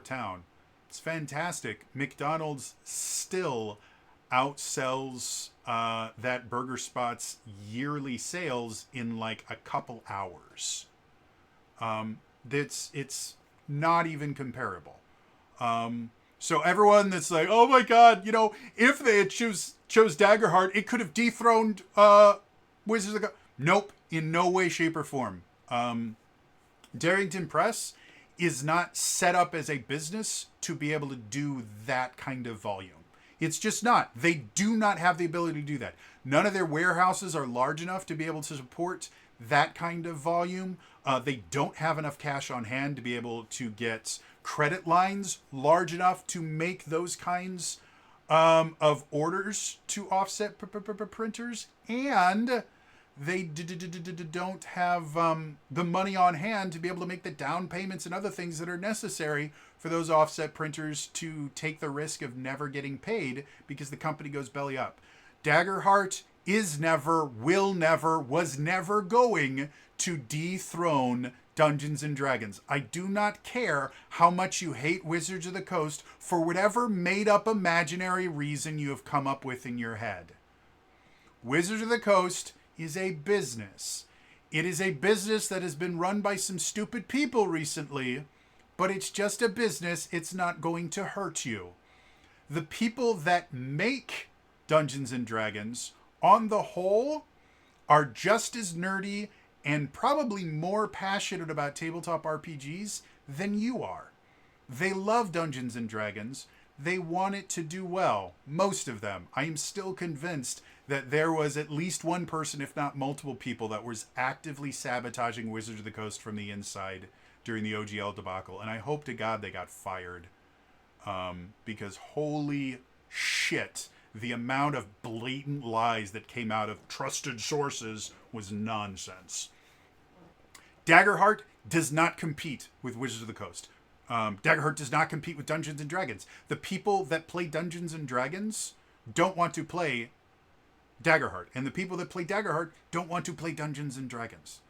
town. It's fantastic. McDonald's still outsells that burger spot's yearly sales in like a couple hours. It's not even comparable. So everyone that's like, oh my God, if they had chose Daggerheart, it could have dethroned Wizards of the Coast. Nope, in no way, shape, or form. Darrington Press is not set up as a business to be able to do that kind of volume. It's just not. They do not have the ability to do that. None of their warehouses are large enough to be able to support that kind of volume. They don't have enough cash on hand to be able to get credit lines large enough to make those kinds of orders to offset printers, and they don't have the money on hand to be able to make the down payments and other things that are necessary for those offset printers to take the risk of never getting paid because the company goes belly up. Daggerheart is never, will never, was never going to dethrone Dungeons and Dragons. I do not care how much you hate Wizards of the Coast for whatever made up imaginary reason you have come up with in your head. Wizards of the Coast is a business. It is a business that has been run by some stupid people recently, but it's just a business. It's not going to hurt you. The people that make Dungeons and Dragons, on the whole, are just as nerdy and probably more passionate about tabletop RPGs than you are. They love Dungeons and Dragons. They want it to do well. Most of them. I am still convinced that there was at least one person, if not multiple people, that was actively sabotaging Wizards of the Coast from the inside during the OGL debacle. And I hope to God they got fired. Because holy shit, the amount of blatant lies that came out of trusted sources was nonsense. Daggerheart does not compete with Wizards of the Coast. Daggerheart does not compete with Dungeons and Dragons. The people that play Dungeons and Dragons don't want to play Daggerheart. And the people that play Daggerheart don't want to play Dungeons and Dragons.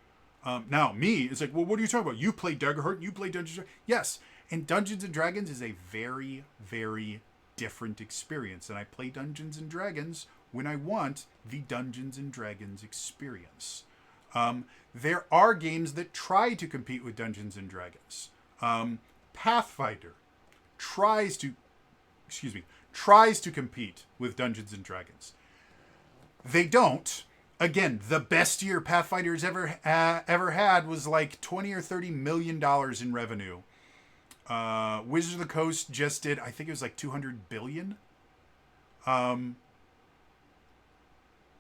Now, me, it's like, well, what are you talking about? You play Daggerheart, you play Dungeons and Dragons. Yes, and Dungeons and Dragons is a very, very different experience. And I play Dungeons and Dragons when I want the Dungeons and Dragons experience. There are games that try to compete with Dungeons and Dragons. Pathfinder tries to compete with Dungeons and Dragons. They don't. Again, the best year Pathfinder's ever had was like $20 or $30 million in revenue. Wizards of the Coast just did, I think it was like $200 billion.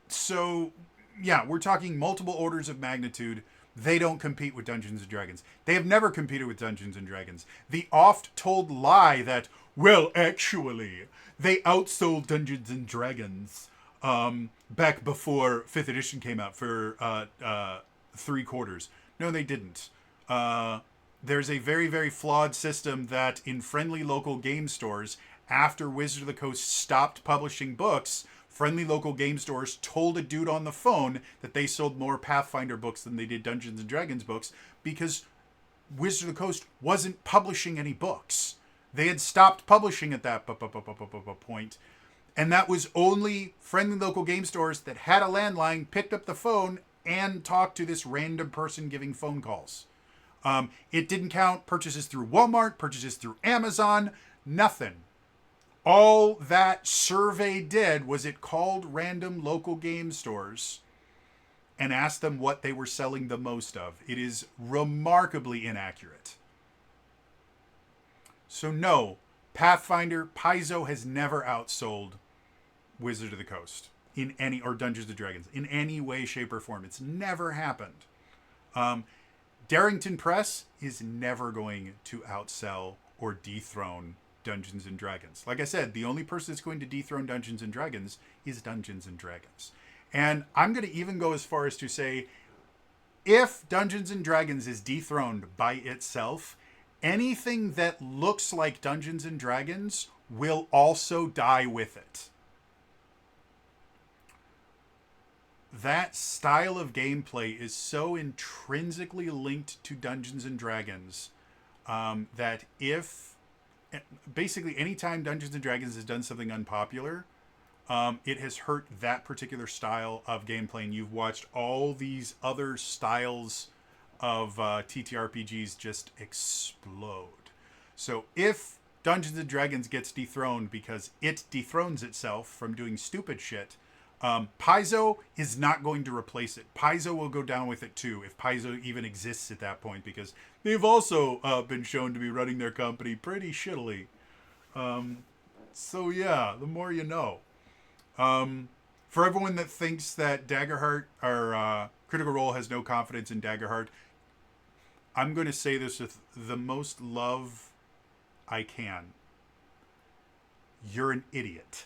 So yeah, we're talking multiple orders of magnitude. They don't compete with Dungeons and Dragons. They have never competed with Dungeons and Dragons. The oft-told lie that, well, actually, they outsold Dungeons and Dragons back before 5th edition came out for 3 quarters. No, they didn't. There's a very, very flawed system that in friendly local game stores, after Wizards of the Coast stopped publishing books, friendly local game stores told a dude on the phone that they sold more Pathfinder books than they did Dungeons and Dragons books because Wizards of the Coast wasn't publishing any books. They had stopped publishing at that point. And that was only friendly local game stores that had a landline, picked up the phone, and talked to this random person giving phone calls. It didn't count purchases through Walmart, purchases through Amazon, nothing. All that survey did was it called random local game stores and asked them what they were selling the most of. It is remarkably inaccurate. So no, Pathfinder, Paizo has never outsold Wizard of the Coast in any, or Dungeons and Dragons, in any way, shape, or form. It's never happened. Darrington Press is never going to outsell or dethrone Dungeons and Dragons. Like I said, the only person that's going to dethrone Dungeons and Dragons is Dungeons and Dragons. And I'm going to even go as far as to say, if Dungeons and Dragons is dethroned by itself, anything that looks like Dungeons and Dragons will also die with it. That style of gameplay is so intrinsically linked to Dungeons and Dragons that if basically anytime Dungeons and Dragons has done something unpopular, it has hurt that particular style of gameplay. And you've watched all these other styles of TTRPGs just explode. So if Dungeons and Dragons gets dethroned because it dethrones itself from doing stupid shit, Paizo is not going to replace it. Paizo will go down with it too, if Paizo even exists at that point, because they've also been shown to be running their company pretty shittily. So yeah, the more you know. For everyone that thinks that Daggerheart or Critical Role has no confidence in Daggerheart, I'm going to say this with the most love I can. you're an idiot.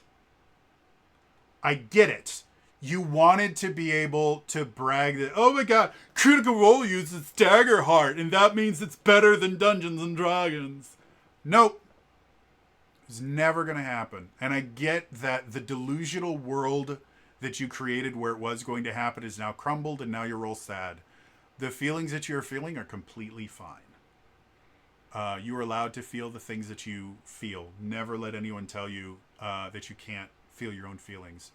I get it. You wanted to be able to brag that, oh my god, Critical Role uses Daggerheart, and that means it's better than Dungeons and Dragons. Nope. It's never going to happen. And I get that the delusional world that you created where it was going to happen is now crumbled, and now you're all sad. The feelings that you're feeling are completely fine. You are allowed to feel the things that you feel. Never let anyone tell you that you can't feel your own feelings.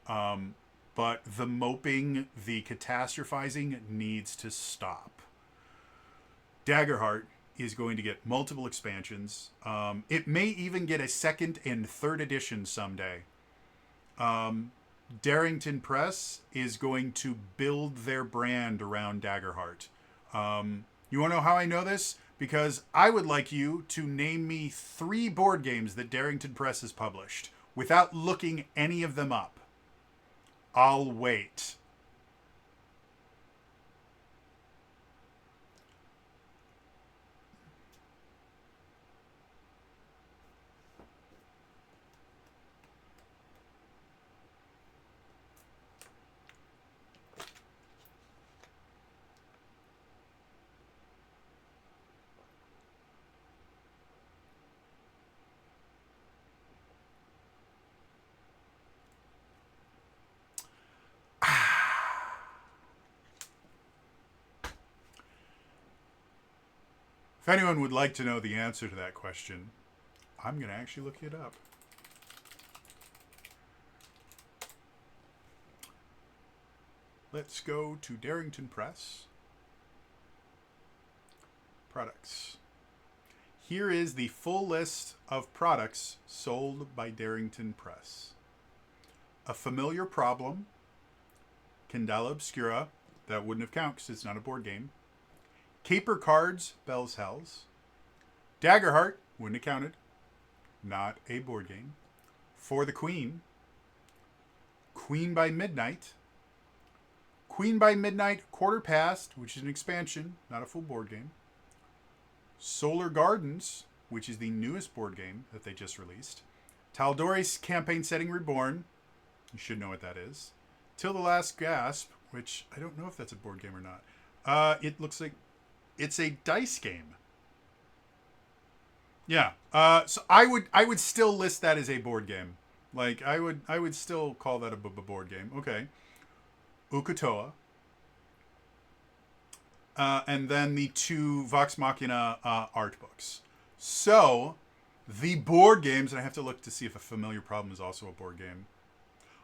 But the moping, the catastrophizing needs to stop. Daggerheart is going to get multiple expansions. It may even get a second and third edition someday. Darrington Press is going to build their brand around Daggerheart. You want to know how I know this? Because I would like you to name me 3 board games that Darrington Press has published without looking any of them up. I'll wait. If anyone would like to know the answer to that question, I'm going to actually look it up. Let's go to Darrington Press. Products. Here is the full list of products sold by Darrington Press. A Familiar Problem, Candela Obscura, that wouldn't have counted because it's not a board game. Caper Cards, Bell's Hells. Daggerheart, wouldn't have counted, not a board game. For the Queen. Queen by Midnight. Queen by Midnight Quarter Past, which is an expansion, not a full board game. Solar Gardens, which is the newest board game that they just released. Tal'Dorei Campaign Setting Reborn. You should know what that is. Till the Last Gasp, which I don't know if that's a board game or not. It looks like it's a dice game. Yeah. So I would still list that as a board game. Like I would still call that a board game. Okay. Ukatoa. And then the 2 Vox Machina art books. So the board games, and I have to look to see if A Familiar Problem is also a board game.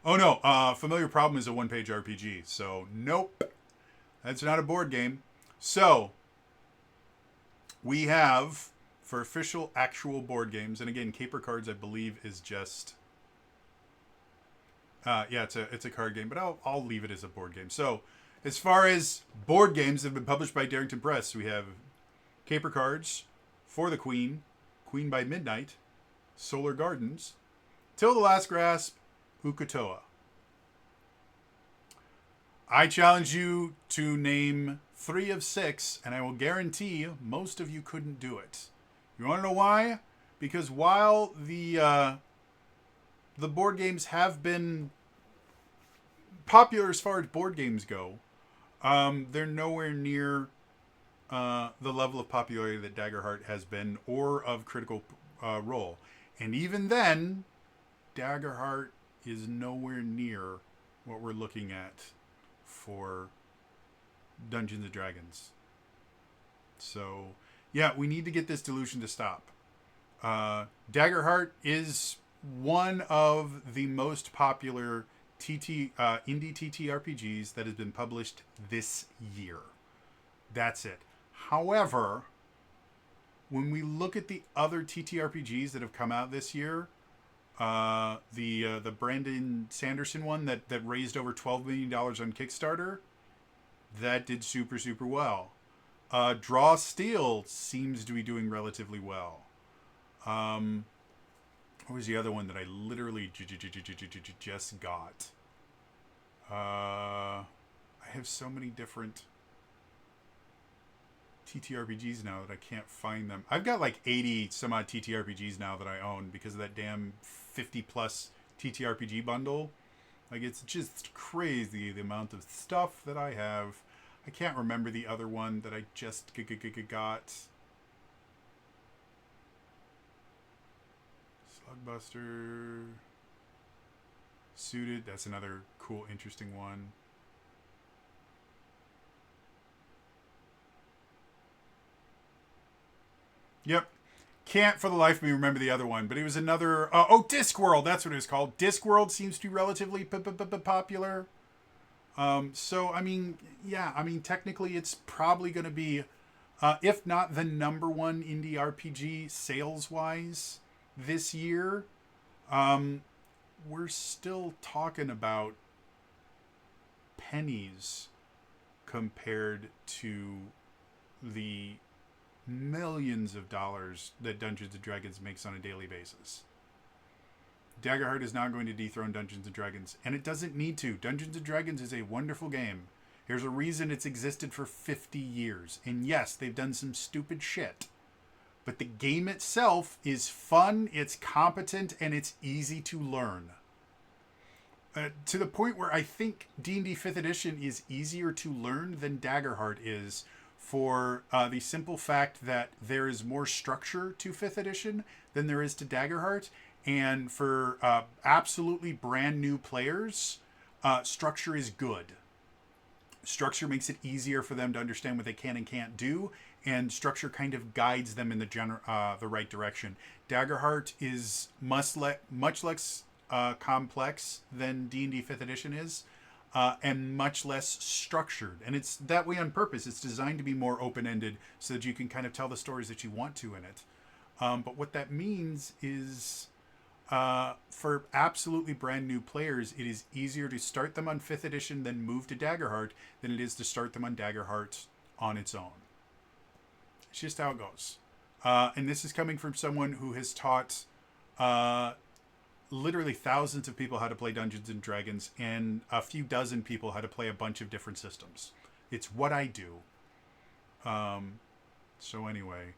Oh no, Familiar Problem is a 1-page RPG. So nope, that's not a board game. So we have, for official actual board games, and again, Caper Cards I believe is just yeah, it's a card game, but I'll leave it as a board game. So as far as board games that have been published by Darrington Press, we have Caper Cards, For the Queen, Queen by Midnight, Solar Gardens, Till the Last Gasp, Ukatoa. I challenge you to name 3 of 6, and I will guarantee most of you couldn't do it. You want to know why? Because while the board games have been popular as far as board games go, they're nowhere near the level of popularity that Daggerheart has been, or of Critical Role. And even then, Daggerheart is nowhere near what we're looking at for Dungeons and Dragons. So, yeah, we need to get this delusion to stop. Daggerheart is one of the most popular indie TTRPGs that has been published this year. That's it. However, when we look at the other TTRPGs that have come out this year, the Brandon Sanderson one that raised over $12 million on Kickstarter, that did super, super well. Draw Steel seems to be doing relatively well. What was the other one that I literally just got? I have so many different... TTRPGs now that I can't find them. I've got like 80 some odd TTRPGs now that I own because of that damn 50 plus TTRPG bundle. Like, it's just crazy the amount of stuff that I have. I can't remember the other one that I just got. Slugbuster. Suited. That's another cool, interesting one. Yep. Can't for the life of me remember the other one, but it was another. Discworld. That's what it was called. Discworld seems to be relatively popular. So, I mean, yeah, I mean, technically it's probably going to be, if not the number one indie RPG sales-wise this year, we're still talking about pennies compared to the millions of dollars that Dungeons & Dragons makes on a daily basis. Daggerheart is not going to dethrone Dungeons & Dragons, and it doesn't need to. Dungeons & Dragons is a wonderful game. There's a reason it's existed for 50 years. And yes, they've done some stupid shit. But the game itself is fun, it's competent, and it's easy to learn. To the point where I think D&D 5th edition is easier to learn than Daggerheart is, for the simple fact that there is more structure to 5th edition than there is to Daggerheart. And for absolutely brand new players, structure is good. Structure makes it easier for them to understand what they can and can't do, and structure kind of guides them in the right direction. Daggerheart is much less complex than D&D 5th edition is, and much less structured. And it's that way on purpose. It's designed to be more open-ended so that you can kind of tell the stories that you want to in it. But what that means is, for absolutely brand new players, it is easier to start them on 5th edition than move to Daggerheart than it is to start them on Daggerheart on its own. It's just how it goes. And this is coming from someone who has taught literally thousands of people how to play Dungeons & Dragons and a few dozen people how to play a bunch of different systems. It's what I do. So anyway...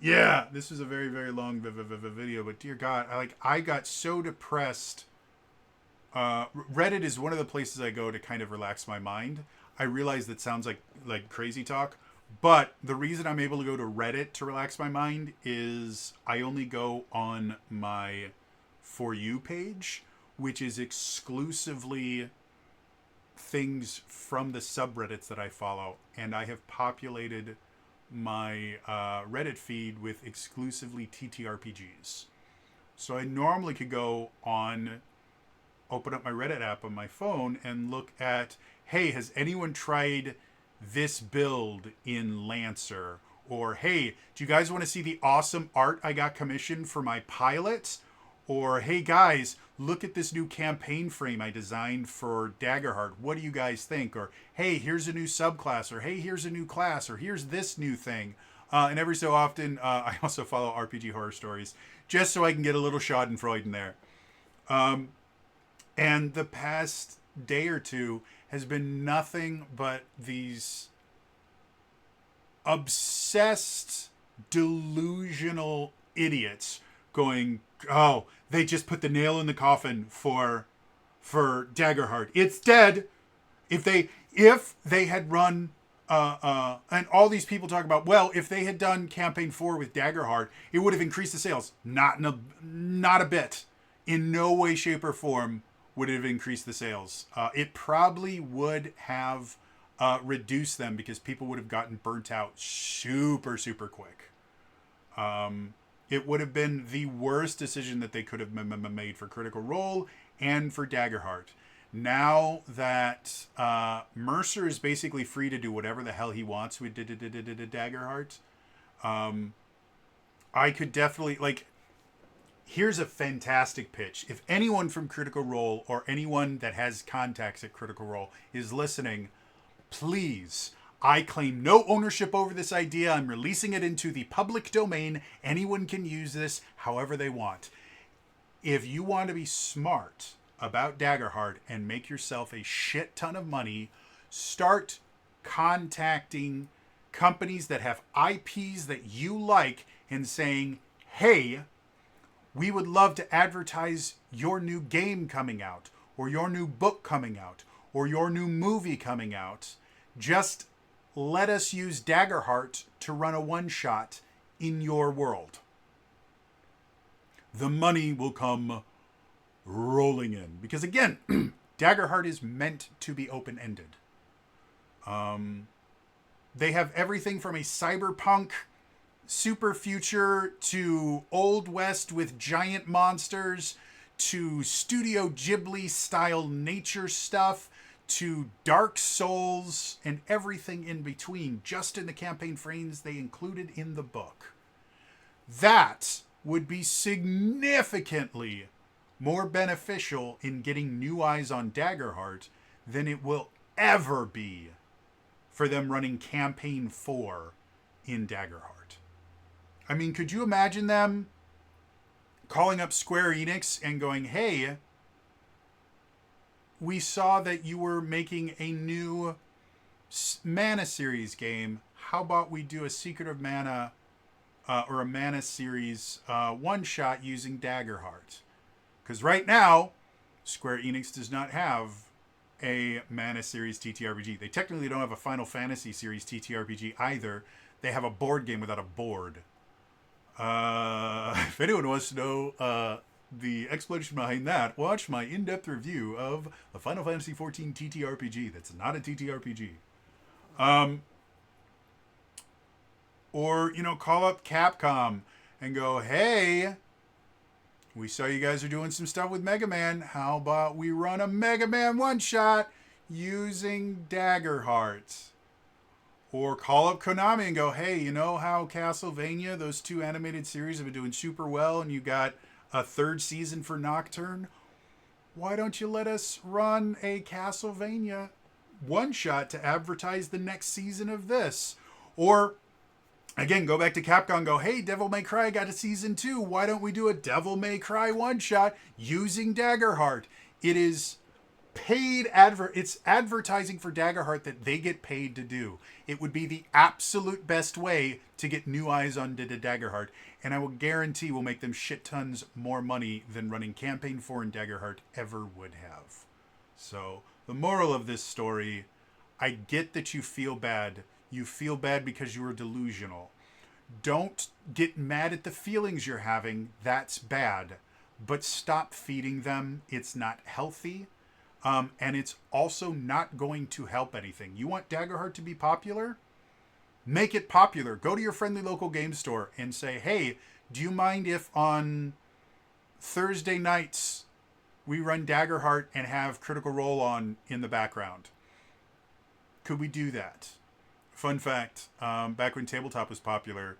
Yeah, this is a very, very long video, but dear God, I got so depressed. Reddit is one of the places I go to kind of relax my mind. I realize that sounds like crazy talk, but the reason I'm able to go to Reddit to relax my mind is I only go on my For You page, which is exclusively things from the subreddits that I follow, and I have populated my Reddit feed with exclusively TTRPGs. So I normally could go on, open up my Reddit app on my phone and look at, hey, has anyone tried this build in Lancer? Or, hey, do you guys want to see the awesome art I got commissioned for my pilot? Or, hey guys, look at this new campaign frame I designed for Daggerheart. What do you guys think? Or, hey, here's a new subclass. Or, hey, here's a new class. Or, here's this new thing. And every so often, I also follow RPG Horror Stories, just so I can get a little schadenfreude in there. And the past day or two has been nothing but these obsessed, delusional idiots going, oh, they just put the nail in the coffin for Daggerheart. It's dead. If they had run and all these people talk about, well, if they had done campaign 4 with Daggerheart, it would have increased the sales. Not a bit. In no way, shape, or form would it have increased the sales. It probably would have reduced them because people would have gotten burnt out super, super quick. It would have been the worst decision that they could have made for Critical Role and for Daggerheart. Now that Mercer is basically free to do whatever the hell he wants with Daggerheart, I could definitely, here's a fantastic pitch. If anyone from Critical Role or anyone that has contacts at Critical Role is listening, please, I claim no ownership over this idea. I'm releasing it into the public domain. Anyone can use this however they want. If you want to be smart about Daggerheart and make yourself a shit ton of money, start contacting companies that have IPs that you like and saying, hey, we would love to advertise your new game coming out, or your new book coming out, or your new movie coming out. Just let us use Daggerheart to run a one-shot in your world. The money will come rolling in. Because again, Daggerheart is meant to be open-ended. They have everything from a cyberpunk super future to Old West with giant monsters to Studio Ghibli style nature stuff to Dark Souls and everything in between, just in the campaign frames they included in the book. That would be significantly more beneficial in getting new eyes on Daggerheart than it will ever be for them running campaign 4 in Daggerheart. I mean, could you imagine them calling up Square Enix and going, hey, we saw that you were making a new Mana series game. How about we do a Secret of Mana or a Mana series one-shot using Daggerheart? Because right now, Square Enix does not have a Mana series TTRPG. They technically don't have a Final Fantasy series TTRPG either. They have a board game without a board. If anyone wants to know the explanation behind that, watch my in-depth review of the Final Fantasy XIV TTRPG. That's not a TTRPG. Or, call up Capcom and go, hey, we saw you guys are doing some stuff with Mega Man. How about we run a Mega Man one-shot using Daggerheart? Or call up Konami and go, hey, you know how Castlevania, those 2 animated series have been doing super well and you got a 3rd season for Nocturne? Why don't you let us run a Castlevania one-shot to advertise the next season of this? Or, again, go back to Capcom and go, hey, Devil May Cry got a season 2. Why don't we do a Devil May Cry one-shot using Daggerheart? It is it's advertising for Daggerheart that they get paid to do. It would be the absolute best way to get new eyes on Daggerheart, and I will guarantee will make them shit tons more money than running campaign 4 in Daggerheart ever would have. So the moral of this story, I get that you feel bad. You feel bad because you are delusional. Don't get mad at the feelings you're having. That's bad. But stop feeding them. It's not healthy. And it's also not going to help anything. You want Daggerheart to be popular? Make it popular. Go to your friendly local game store and say, hey, do you mind if on Thursday nights we run Daggerheart and have Critical Role on in the background? Could we do that? Fun fact, back when tabletop was popular,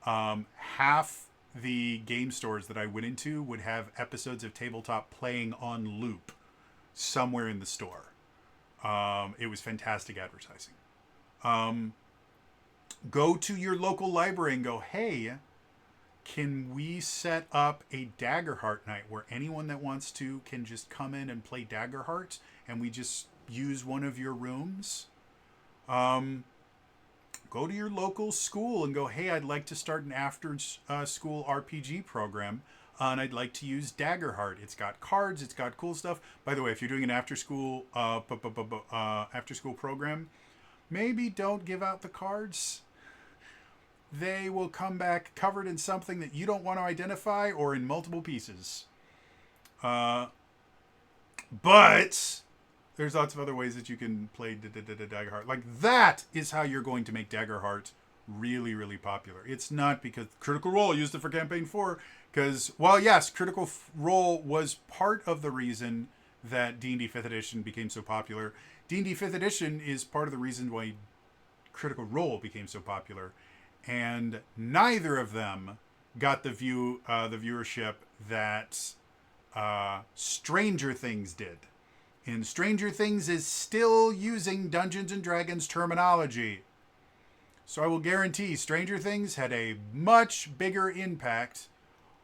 half the game stores that I went into would have episodes of tabletop playing on loop somewhere in the store. It was fantastic advertising. Go to your local library and go, hey, can we set up a Daggerheart night where anyone that wants to can just come in and play Daggerheart and we just use one of your rooms? Go to your local school and go, hey, I'd like to start an after-school RPG program. And I'd like to use Daggerheart. It's got cards. It's got cool stuff. By the way, if you're doing an after-school program, maybe don't give out the cards. They will come back covered in something that you don't want to identify or in multiple pieces. But there's lots of other ways that you can play Daggerheart. Like, that is how you're going to make Daggerheart really, really popular. It's not because Critical Role used it for Campaign 4. Because, while yes, Critical Role was part of the reason that D&D 5th Edition became so popular, D&D 5th Edition is part of the reason why Critical Role became so popular. And neither of them got the viewership that Stranger Things did. And Stranger Things is still using Dungeons & Dragons terminology. So I will guarantee Stranger Things had a much bigger impact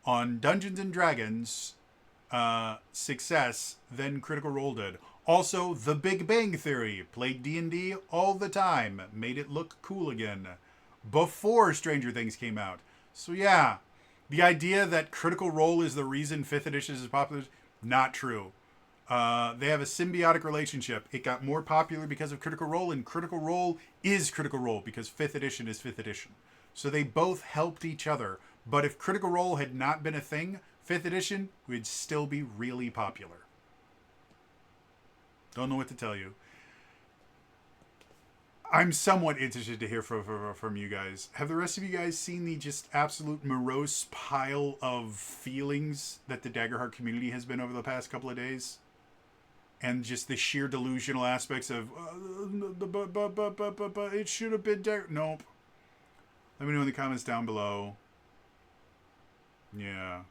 on Dungeons & Dragons success than Critical Role did. Also, The Big Bang Theory played D&D all the time, made it look cool again before Stranger Things came out. So yeah, the idea that Critical Role is the reason 5th edition is popular, not true. They have a symbiotic relationship. It got more popular because of Critical Role, and Critical Role is Critical Role because 5th edition is 5th edition. So they both helped each other. But if Critical Role had not been a thing, 5th edition would still be really popular. Don't know what to tell you. I'm somewhat interested to hear from you guys. Have the rest of you guys seen the just absolute morose pile of feelings that the Daggerheart community has been over the past couple of days? And just the sheer delusional aspects of it should have been Dagger. Nope. Let me know in the comments down below. Yeah.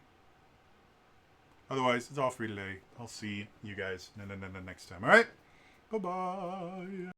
Otherwise, it's all free today. I'll see you guys next time. All right? Bye-bye.